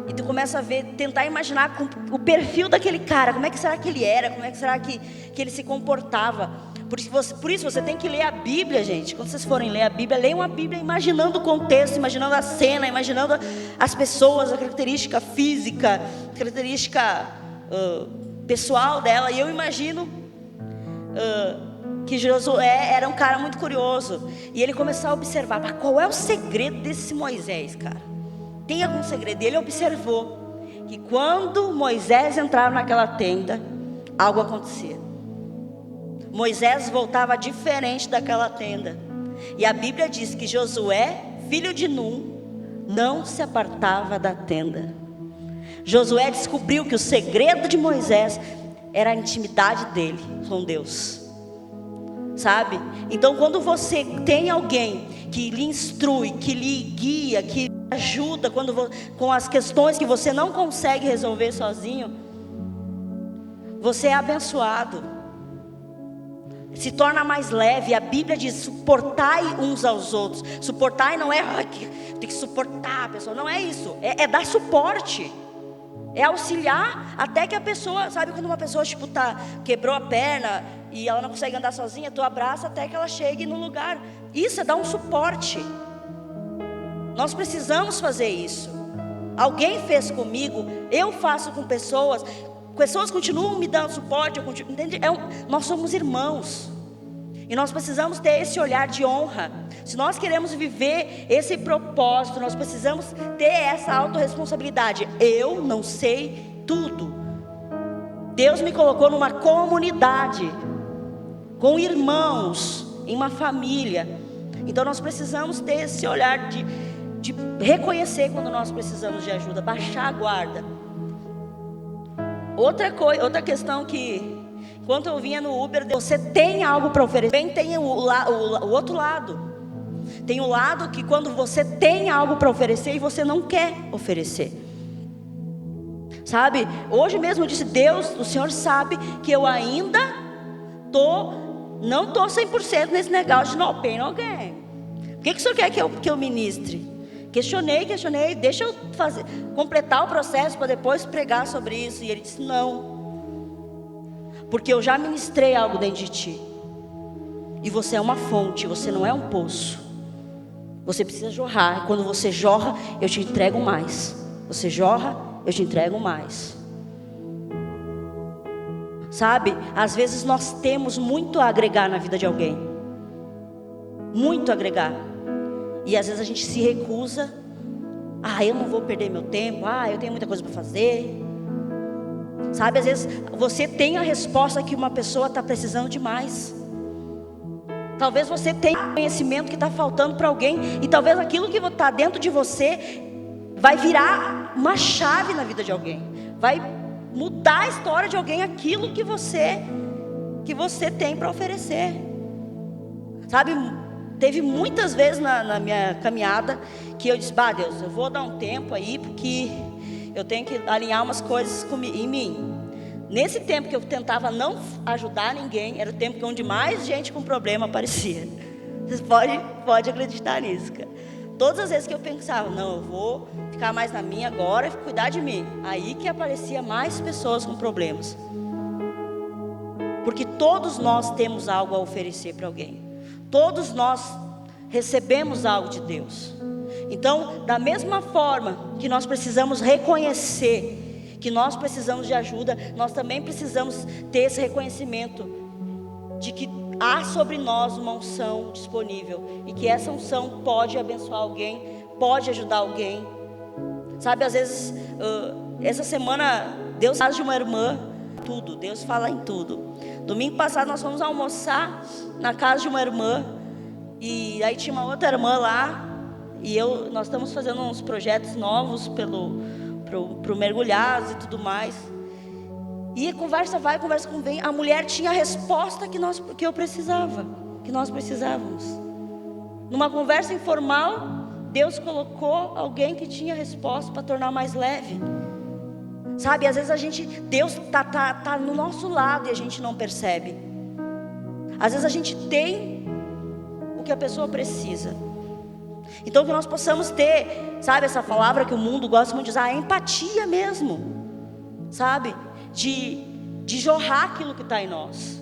e tu começa a ver, tentar imaginar o perfil daquele cara. Como é que será que ele era? Como é que será que ele se comportava? Por isso você tem que ler a Bíblia, gente. Quando vocês forem ler a Bíblia, leiam a Bíblia imaginando o contexto, imaginando a cena, imaginando as pessoas, a característica física, a característica pessoal dela. E eu imagino que Josué era um cara muito curioso. E ele começou a observar, mas qual é o segredo desse Moisés, cara? Tem algum segredo? E ele observou que quando Moisés entrava naquela tenda, algo acontecia. Moisés voltava diferente daquela tenda. E a Bíblia diz que Josué, filho de Num, não se apartava da tenda. Josué descobriu que o segredo de Moisés era a intimidade dele com Deus, sabe? Então quando você tem alguém que lhe instrui, que lhe guia, que lhe ajuda com as questões que você não consegue resolver sozinho, você é abençoado, se torna mais leve. A Bíblia diz: suportai uns aos outros. Suportai não é tem que suportar a pessoa, não é isso, é dar suporte, é auxiliar até que a pessoa, sabe quando uma pessoa tipo quebrou a perna e ela não consegue andar sozinha, tu abraça até que ela chegue no lugar. Isso é dar um suporte. Nós precisamos fazer isso. Alguém fez comigo, eu faço com pessoas continuam me dando suporte, entende? Nós somos irmãos. E nós precisamos ter esse olhar de honra. Se nós queremos viver esse propósito, nós precisamos ter essa autorresponsabilidade. Eu não sei tudo. Deus me colocou numa comunidade, com irmãos, em uma família. Então nós precisamos ter esse olhar de reconhecer quando nós precisamos de ajuda, baixar a guarda. Outra questão que, enquanto eu vinha no Uber, você tem algo para oferecer. Bem, tem o outro lado. Tem o lado que quando você tem algo para oferecer e você não quer oferecer, sabe? Hoje mesmo eu disse: Deus, o Senhor sabe que eu ainda não estou 100% nesse negócio de no pain, no gain. O que o Senhor quer que eu ministre? Questionei, deixa eu completar o processo para depois pregar sobre isso. E ele disse: não, porque eu já ministrei algo dentro de ti, e você é uma fonte, você não é um poço. Você precisa jorrar, e quando você jorra, eu te entrego mais. Você jorra, eu te entrego mais. Sabe, às vezes nós temos muito a agregar na vida de alguém, muito a agregar, e às vezes a gente se recusa. Eu não vou perder meu tempo, eu tenho muita coisa para fazer. Sabe, às vezes você tem a resposta que uma pessoa está precisando demais. Talvez você tenha conhecimento que está faltando para alguém, e talvez aquilo que está dentro de você vai virar uma chave na vida de alguém, vai mudar a história de alguém, aquilo que você tem para oferecer. Sabe, teve muitas vezes na minha caminhada que eu disse: Deus, eu vou dar um tempo aí, porque eu tenho que alinhar umas coisas em mim. Nesse tempo que eu tentava não ajudar ninguém, era o tempo onde mais gente com problema aparecia. Vocês podem acreditar nisso, cara. Todas as vezes que eu pensava: não, eu vou ficar mais na minha agora, cuidar de mim, aí que aparecia mais pessoas com problemas. Porque todos nós temos algo a oferecer para alguém. Todos nós recebemos algo de Deus. Então, da mesma forma que nós precisamos reconhecer que nós precisamos de ajuda, nós também precisamos ter esse reconhecimento de que há sobre nós uma unção disponível, e que essa unção pode abençoar alguém, pode ajudar alguém. Sabe, às vezes, essa semana, Deus fala de uma irmã, tudo, Deus fala em tudo. Domingo passado nós fomos almoçar na casa de uma irmã, e aí tinha uma outra irmã lá, e nós estamos fazendo uns projetos novos pro Mergulhados e tudo mais. E conversa vai, conversa vem. A mulher tinha a resposta que eu precisava, que nós precisávamos. Numa conversa informal, Deus colocou alguém que tinha a resposta para tornar mais leve. Sabe, às vezes Deus tá no nosso lado e a gente não percebe. Às vezes a gente tem o que a pessoa precisa. Então que nós possamos ter, sabe, essa palavra que o mundo gosta muito de usar, a empatia mesmo, sabe, de jorrar aquilo que está em nós.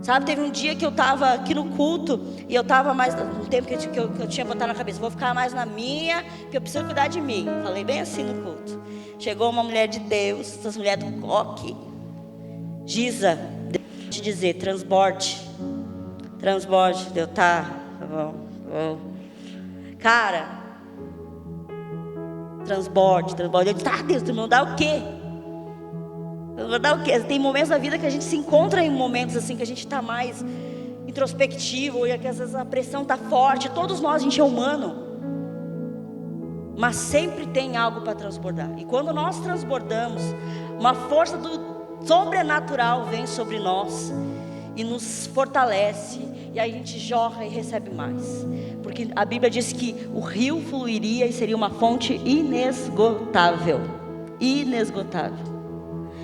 Sabe, teve um dia que eu estava aqui no culto, e eu estava mais, no tempo que eu tinha botado na cabeça, vou ficar mais na minha, porque eu preciso cuidar de mim. Falei bem assim no culto. Chegou uma mulher de Deus, essas mulheres do coque. Giza, deixa eu te dizer, transborde. Deu, tá bom. Cara, transborde. Eu disse: Deus, tu me mandar o quê? Tem momentos da vida que a gente se encontra em momentos assim, que a gente está mais introspectivo, e que às vezes a pressão está forte. Todos nós, a gente é humano, mas sempre tem algo para transbordar. E quando nós transbordamos, uma força do sobrenatural vem sobre nós e nos fortalece, e aí a gente jorra e recebe mais, porque a Bíblia diz que o rio fluiria e seria uma fonte inesgotável.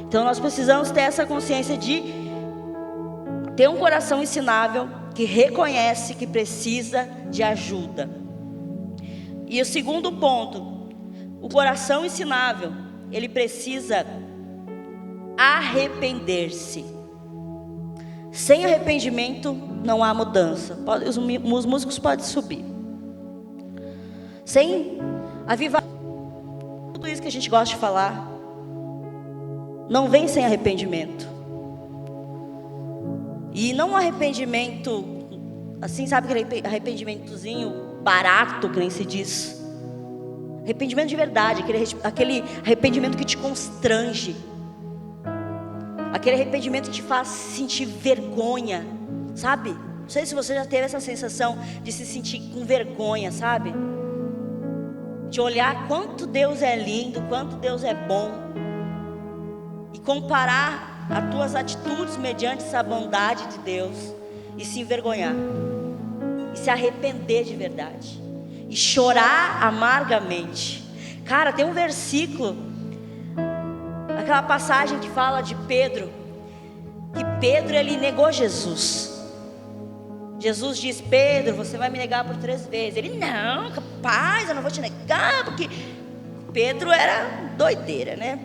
Então nós precisamos ter essa consciência de ter um coração ensinável, que reconhece que precisa de ajuda. E o segundo ponto, o coração ensinável, ele precisa arrepender-se. Sem arrependimento não há mudança. Os músicos podem subir. Sem avivar, tudo isso que a gente gosta de falar não vem sem arrependimento. E não um arrependimento assim, sabe, aquele arrependimentozinho barato, que nem se diz. Arrependimento de verdade, aquele arrependimento que te constrange, aquele arrependimento que te faz sentir vergonha, sabe? Não sei se você já teve essa sensação de se sentir com vergonha, sabe? De olhar quanto Deus é lindo, quanto Deus é bom, e comparar as tuas atitudes mediante essa bondade de Deus, e se envergonhar, e se arrepender de verdade, e chorar amargamente. Cara, tem um versículo, aquela passagem que fala de Pedro, que Pedro, ele negou Jesus. Jesus diz: Pedro, você vai me negar por 3 vezes. Ele: não, capaz, eu não vou te negar, porque Pedro era doideira, né?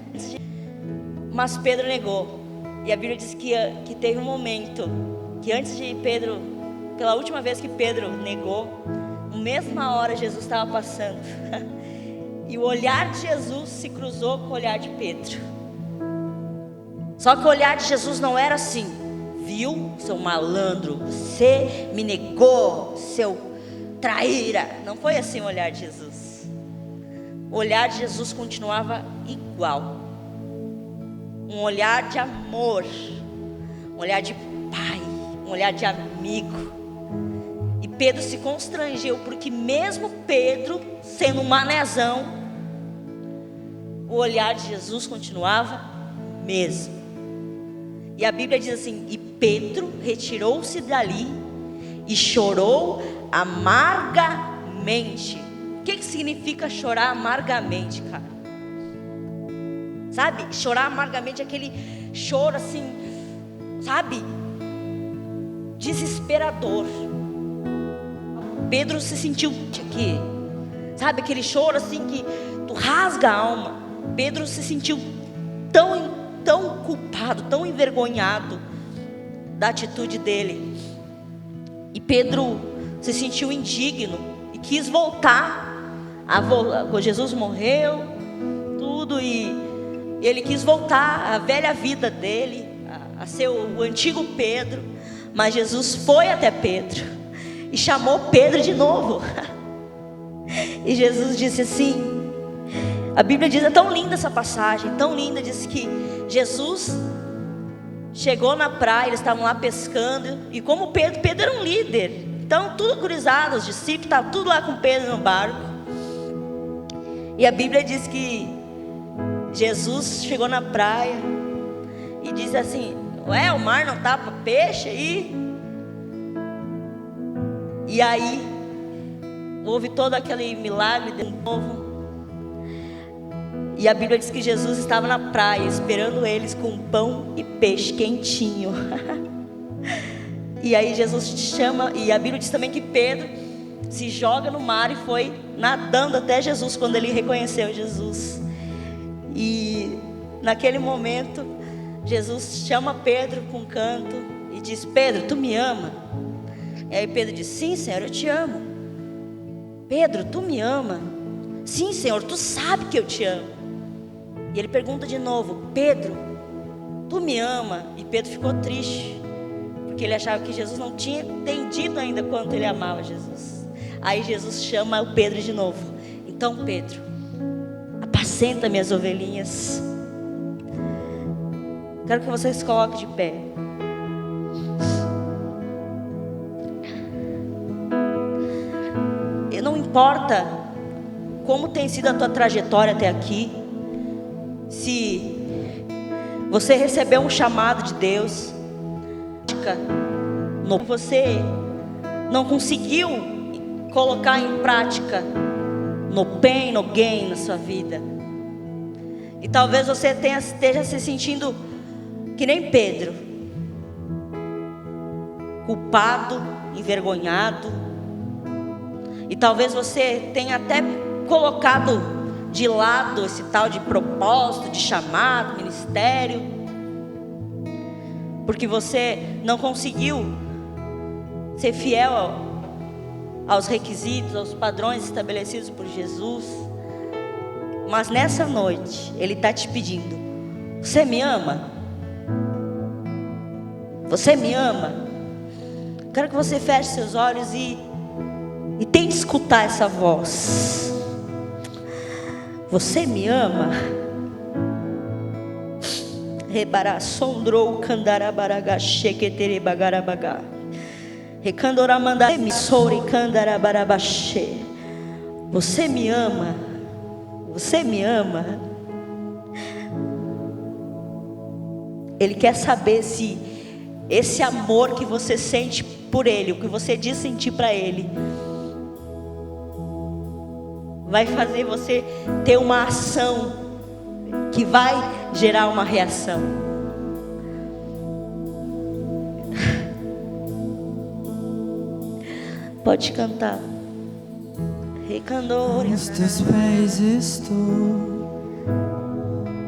Mas Pedro negou. E a Bíblia diz que teve um momento que antes de Pedro, pela última vez que Pedro negou, na mesma hora Jesus estava passando e o olhar de Jesus se cruzou com o olhar de Pedro. Só que o olhar de Jesus não era assim: viu, seu malandro, você me negou, seu traíra. Não foi assim o olhar de Jesus. O olhar de Jesus continuava igual, um olhar de amor, um olhar de pai, um olhar de amigo. E Pedro se constrangeu, porque mesmo Pedro sendo um manezão, o olhar de Jesus continuava mesmo. E a Bíblia diz assim: e Pedro retirou-se dali e chorou amargamente. O que significa chorar amargamente, cara? Sabe, chorar amargamente é aquele choro assim, sabe, desesperador. Pedro se sentiu aqui, sabe, aquele choro assim que tu rasga a alma. Pedro se sentiu tão culpado, tão envergonhado da atitude dele. E Pedro se sentiu indigno e quis voltar. Jesus morreu, tudo, e ele quis voltar à velha vida dele, a ser o antigo Pedro. Mas Jesus foi até Pedro e chamou Pedro de novo. E Jesus disse assim, a Bíblia diz, é tão linda essa passagem, tão linda, diz que Jesus chegou na praia, eles estavam lá pescando, e como Pedro era um líder, então tudo gurizado, os discípulos estavam tudo lá com Pedro no barco. E a Bíblia diz que Jesus chegou na praia e disse assim: ué, o mar não tá para peixe aí? E aí houve todo aquele milagre de novo. E a Bíblia diz que Jesus estava na praia esperando eles com pão e peixe quentinho. E aí Jesus chama, e a Bíblia diz também que Pedro se joga no mar e foi nadando até Jesus quando ele reconheceu Jesus. E naquele momento Jesus chama Pedro com um canto e diz: Pedro, tu me ama? E aí Pedro diz: sim, Senhor, eu te amo. Pedro, tu me ama? Sim, Senhor, tu sabe que eu te amo. E ele pergunta de novo: Pedro, tu me ama? E Pedro ficou triste, porque ele achava que Jesus não tinha entendido ainda quanto ele amava Jesus. Aí Jesus chama o Pedro de novo: então, Pedro, apacenta minhas ovelhinhas. Quero que vocês coloquem de pé. E não importa como tem sido a tua trajetória até aqui, se você recebeu um chamado de Deus, você não conseguiu colocar em prática no pain, no gain na sua vida, e talvez você esteja se sentindo que nem Pedro, culpado, envergonhado, e talvez você tenha até colocado de lado esse tal de propósito, de chamado, ministério, porque você não conseguiu ser fiel aos requisitos, aos padrões estabelecidos por Jesus. Mas nessa noite Ele está te pedindo: você me ama? Você me ama? Quero que você feche seus olhos e tente escutar essa voz. Você me ama? Rebará sondrou candarabaraga chequetere bagarabaga. Recandoramanda emissori candarabarabache. Você me ama? Você me ama? Ele quer saber se esse amor que você sente por Ele, o que você diz sentir para Ele, vai fazer você ter uma ação que vai gerar uma reação. Pode cantar. Recandore. Aos teus pés estou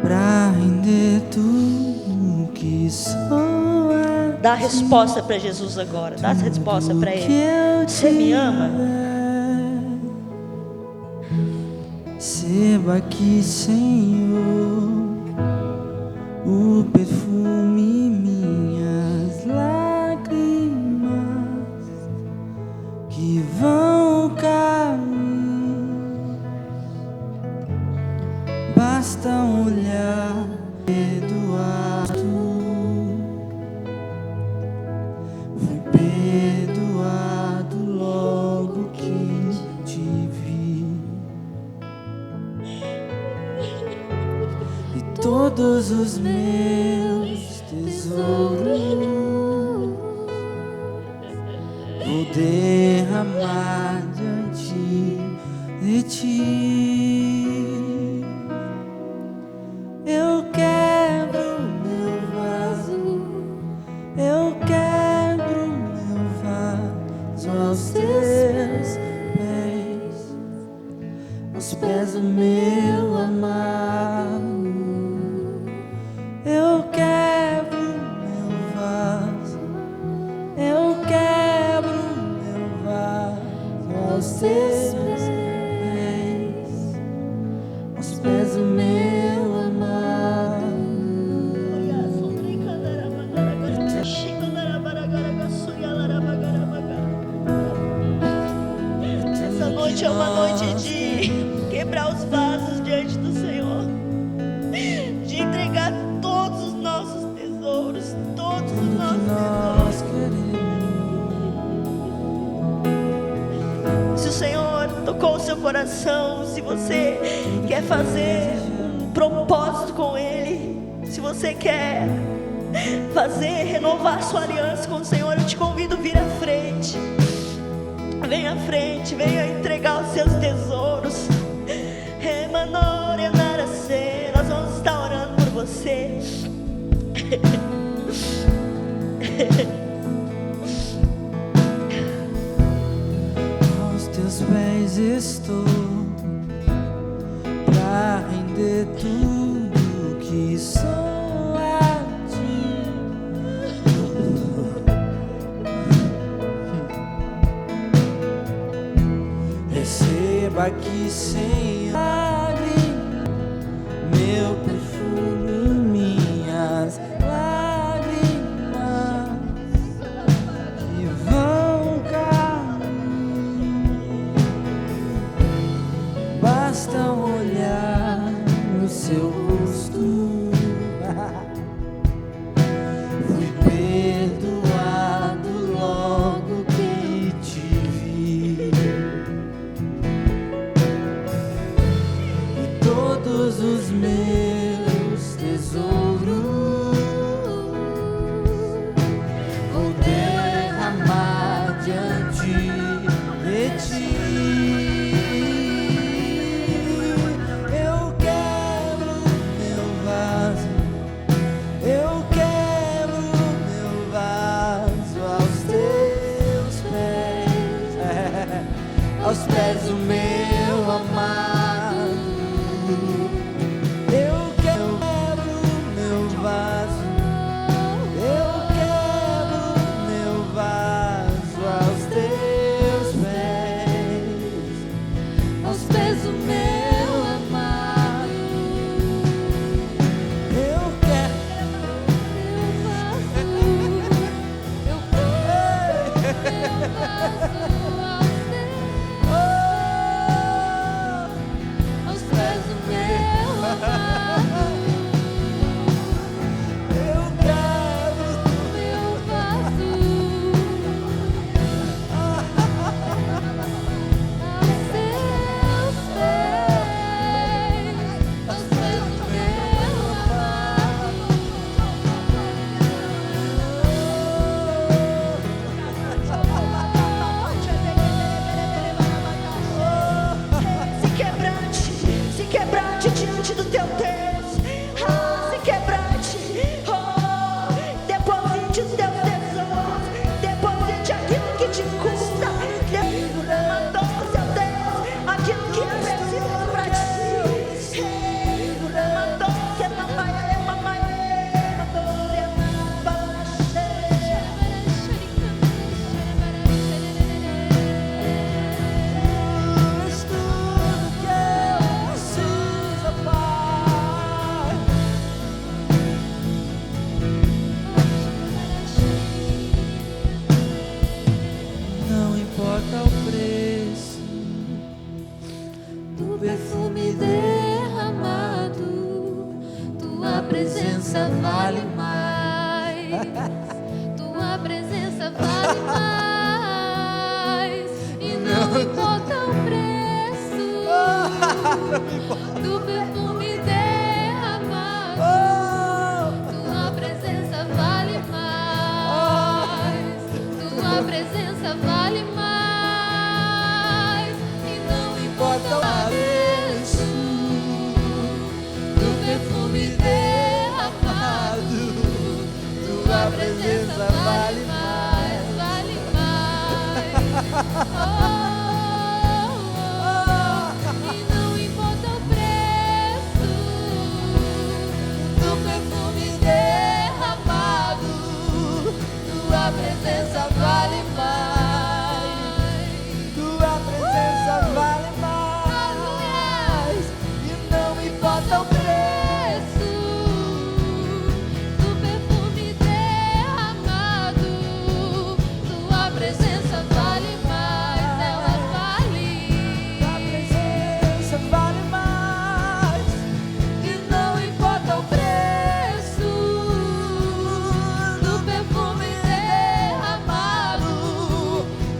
pra render tudo que sou. Dá a resposta para Jesus agora. Dá a resposta para Ele. Você me ama? Receba aqui, Senhor, o perfume, minhas lágrimas que vão cair. Basta um olhar perdoado. Fui perdoado logo que te vi. E todos os meus derramar diante de ti. Eu quebro meu vaso, eu quebro meu vaso aos teus pés, aos pés do meu amado. Eu quebro meu vaso, eu quebro meu vaso aos teus pés, aos pés do meu amado. Essa noite é uma noite de quebrar os vasos diante do Senhor, de entregar todos os nossos tesouros, todos os nossos Nós tesouros. queremos. Se o Senhor tocou o seu coração, se você quer fazer um propósito com Ele, se você quer renovar sua aliança com o Senhor, eu te convido a vir à frente. Venha à frente, venha entregar os seus tesouros. Nós vamos estar orando por você. Aos teus pés estou pra render tudo que sou a ti. Receba aqui, Senhor, meu perfume, minhas lágrimas que vão cair. Basta olhar no seu rosto. Fui perdoado logo que te vi. E todos os meus tesouros vou derramar diante de ti. Eu quebro meu vaso, eu quebro meu vaso aos teus pés, aos pés do meu amado. Eu quebro meu vaso, eu quebro meu vaso aos teus pés, aos pés do meu amado. Eu quebro meu vaso, eu quebro meu vaso aos pés do meu amado. Eu quebro meu vaso aos teus pés, aos pés do meu amado. Se quebrante diante do teu Deus. Se quebrante. Deposite os teus tesouros, deposite aquilo que te custa. Mandou o seu Deus aquilo que é precioso para ti. Mandou que Não importa o preço do perfume derramado, tua presença vale mais, tua presença vale mais, e não importa o preço do perfume derramado, tua presença vale mais, tua presença vale mais. E não importa o preço do perfume derramado, tua presença vale mais. Tua presença vale mais. E não importa o Preço do perfume derramado, tua presença vale mais. Ela vale. Tua presença vale mais. E não importa o preço do perfume derramado,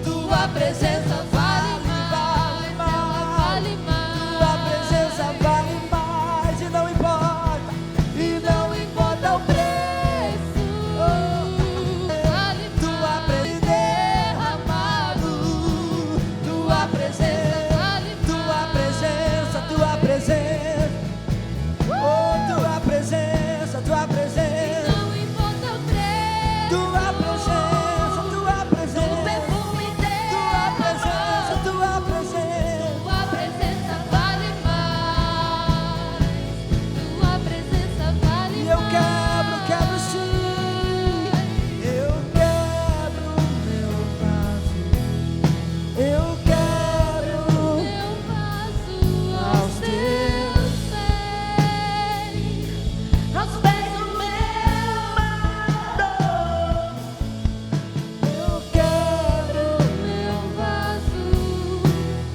tua presença vale mais. Ela vale mais. Tua presença vale mais. E não importa. E não importa o preço. Vale Tua mais. presença Derramado, tua presença vale Tua presença, tua presença. Oh, tua presença, tua presença. Não importa o preço. Tua presença, tua presença. Perfume Tua presença, derramado, tua presença. tua presença vale mais. Tua presença vale E eu mais. quebro sim. Eu quebro meu vaso. Eu quero Eu passo aos teus pés, aos pés do meu amado. eu quero Meu vaso,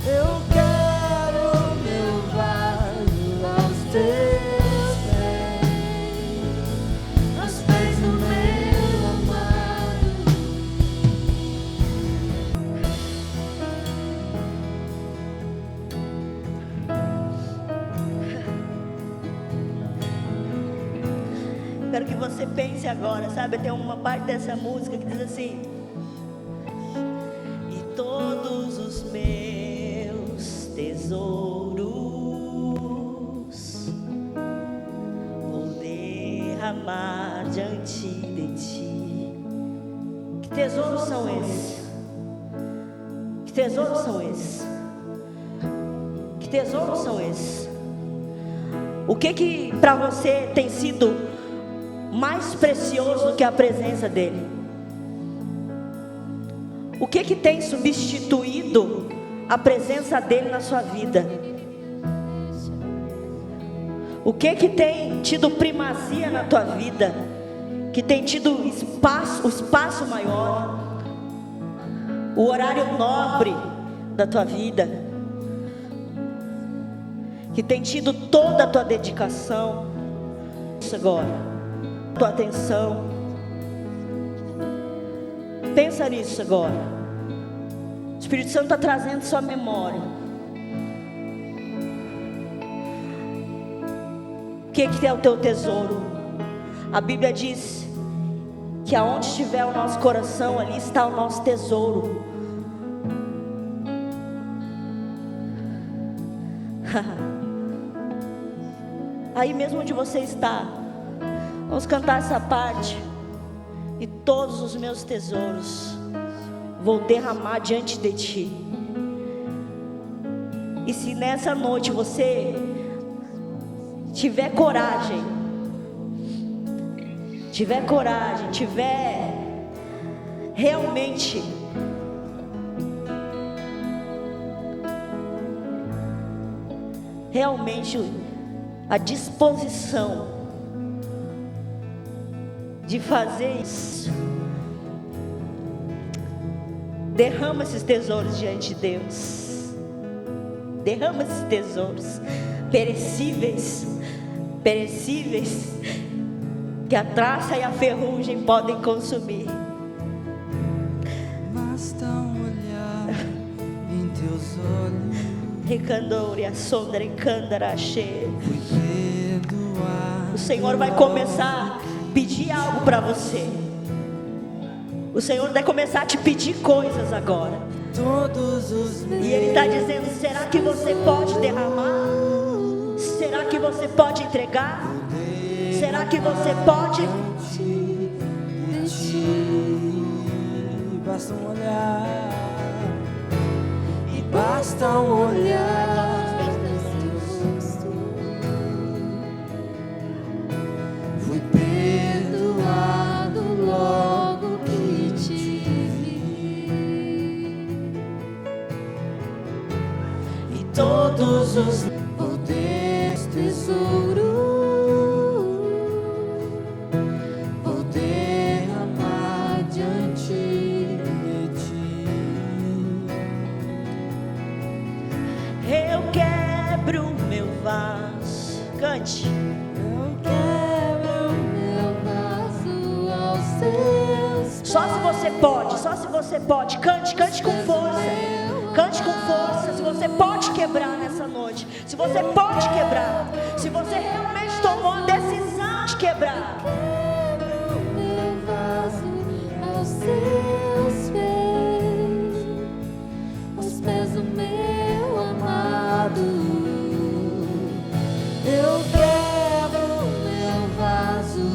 eu quero meu vaso aos teus pés. aos pés do meu amado. Quero que você pense agora, sabe? Tem uma parte dessa música que diz assim: e todos os meus tesouros vou derramar diante de ti. Que tesouros são esses? Que tesouros são esses? Que tesouros são esses? O que para você tem sido mais precioso do que a presença dele? O que tem substituído a presença dele na sua vida? O que tem tido primazia na tua vida? Que tem tido o espaço maior, o horário nobre da tua vida, que tem tido toda a tua dedicação? Isso agora, tua atenção. Pensa nisso agora. O Espírito Santo está trazendo sua memória. O que é o teu tesouro? A Bíblia diz que aonde estiver o nosso coração, ali está o nosso tesouro. Aí mesmo onde você está, vamos cantar essa parte. E todos os meus tesouros vou derramar diante de ti. E se nessa noite você tiver coragem, tiver realmente a disposição de fazer isso, derrama esses tesouros diante de Deus. Derrama esses tesouros perecíveis, que a traça e a ferrugem podem consumir. Basta olhar em teus olhos, Recandore, assondra, encandarache. fui perdoado. O Senhor vai começar a pedir algo para você. O Senhor vai começar a te pedir coisas agora. Todos os E Ele está dizendo: será que você pode derramar? Será que você pode entregar? Será que você pode? de ti, basta um olhar. basta um olhar. Fui perdoado logo que te vi. E todos os poderes, tesouro, vou derramar diante de ti. Eu quebro meu vaso. Cante. Eu quebro meu vaso aos teus Só se você pode, só se você pode. Cante, cante com força. Cante com força. Se você pode quebrar nessa noite. Se você pode quebrar. Se você realmente tomou a decisão de quebrar. Quebro meu vaso aos teus pés, aos pés do meu amado. Eu quebro meu vaso,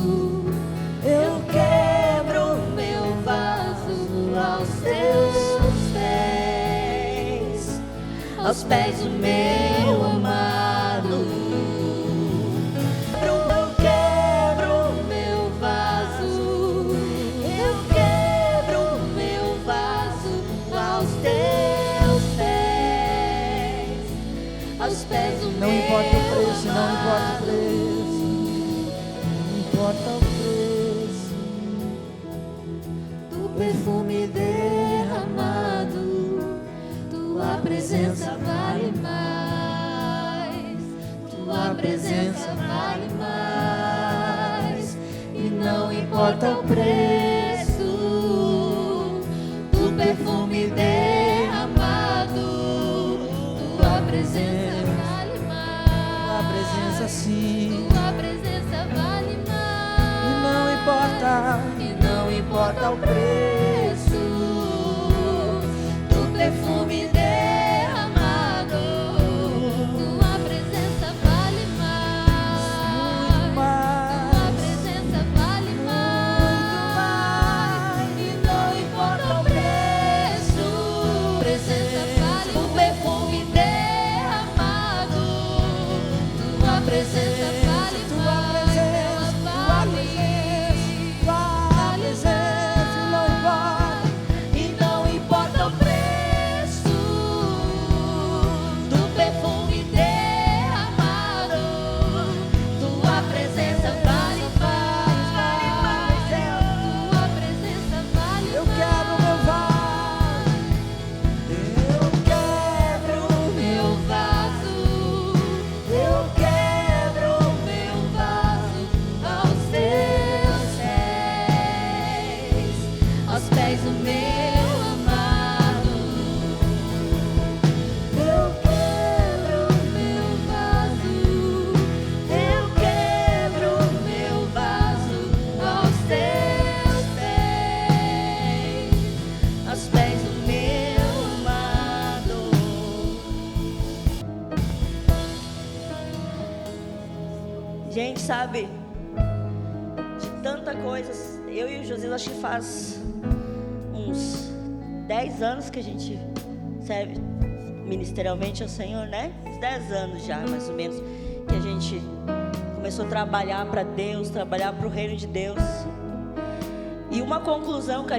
eu quebro meu vaso aos teus pés, aos pés do meu amado. Eu quebro meu vaso, eu quebro meu vaso aos teus pés, aos pés do meu amado. Não importa o preço, não importa o preço, não importa o preço. Do perfume derramado, tua presença vale mais, tua presença vale mais, e não importa o preço. Do perfume derramado, tua presença vale mais, A presença sim, tua presença vale mais. e não importa. E não importa o preço do perfume derramado, tua presença vale mais, tua presença vale mais. E não importa o preço, presença vale o perfume derramado, tua presença vale mais, ela vale. E não importa o preço do perfume derramado, tua presença vale mais, tua presença vale Eu quebro meu vaso, eu quebro meu vaso, eu quebro meu vaso aos teus pés, aos pés do meu amado. Eu quebro meu vaso, eu quebro meu vaso aos teus pés, aos pés do meu amado. Gente, sabe, de tanta coisa, eu e o José, acho que faz uns 10 anos que a gente serve ministerialmente ao Senhor, né? Uns 10 anos já, mais ou menos, que a gente começou a trabalhar para Deus, trabalhar para o reino de Deus. E uma conclusão que a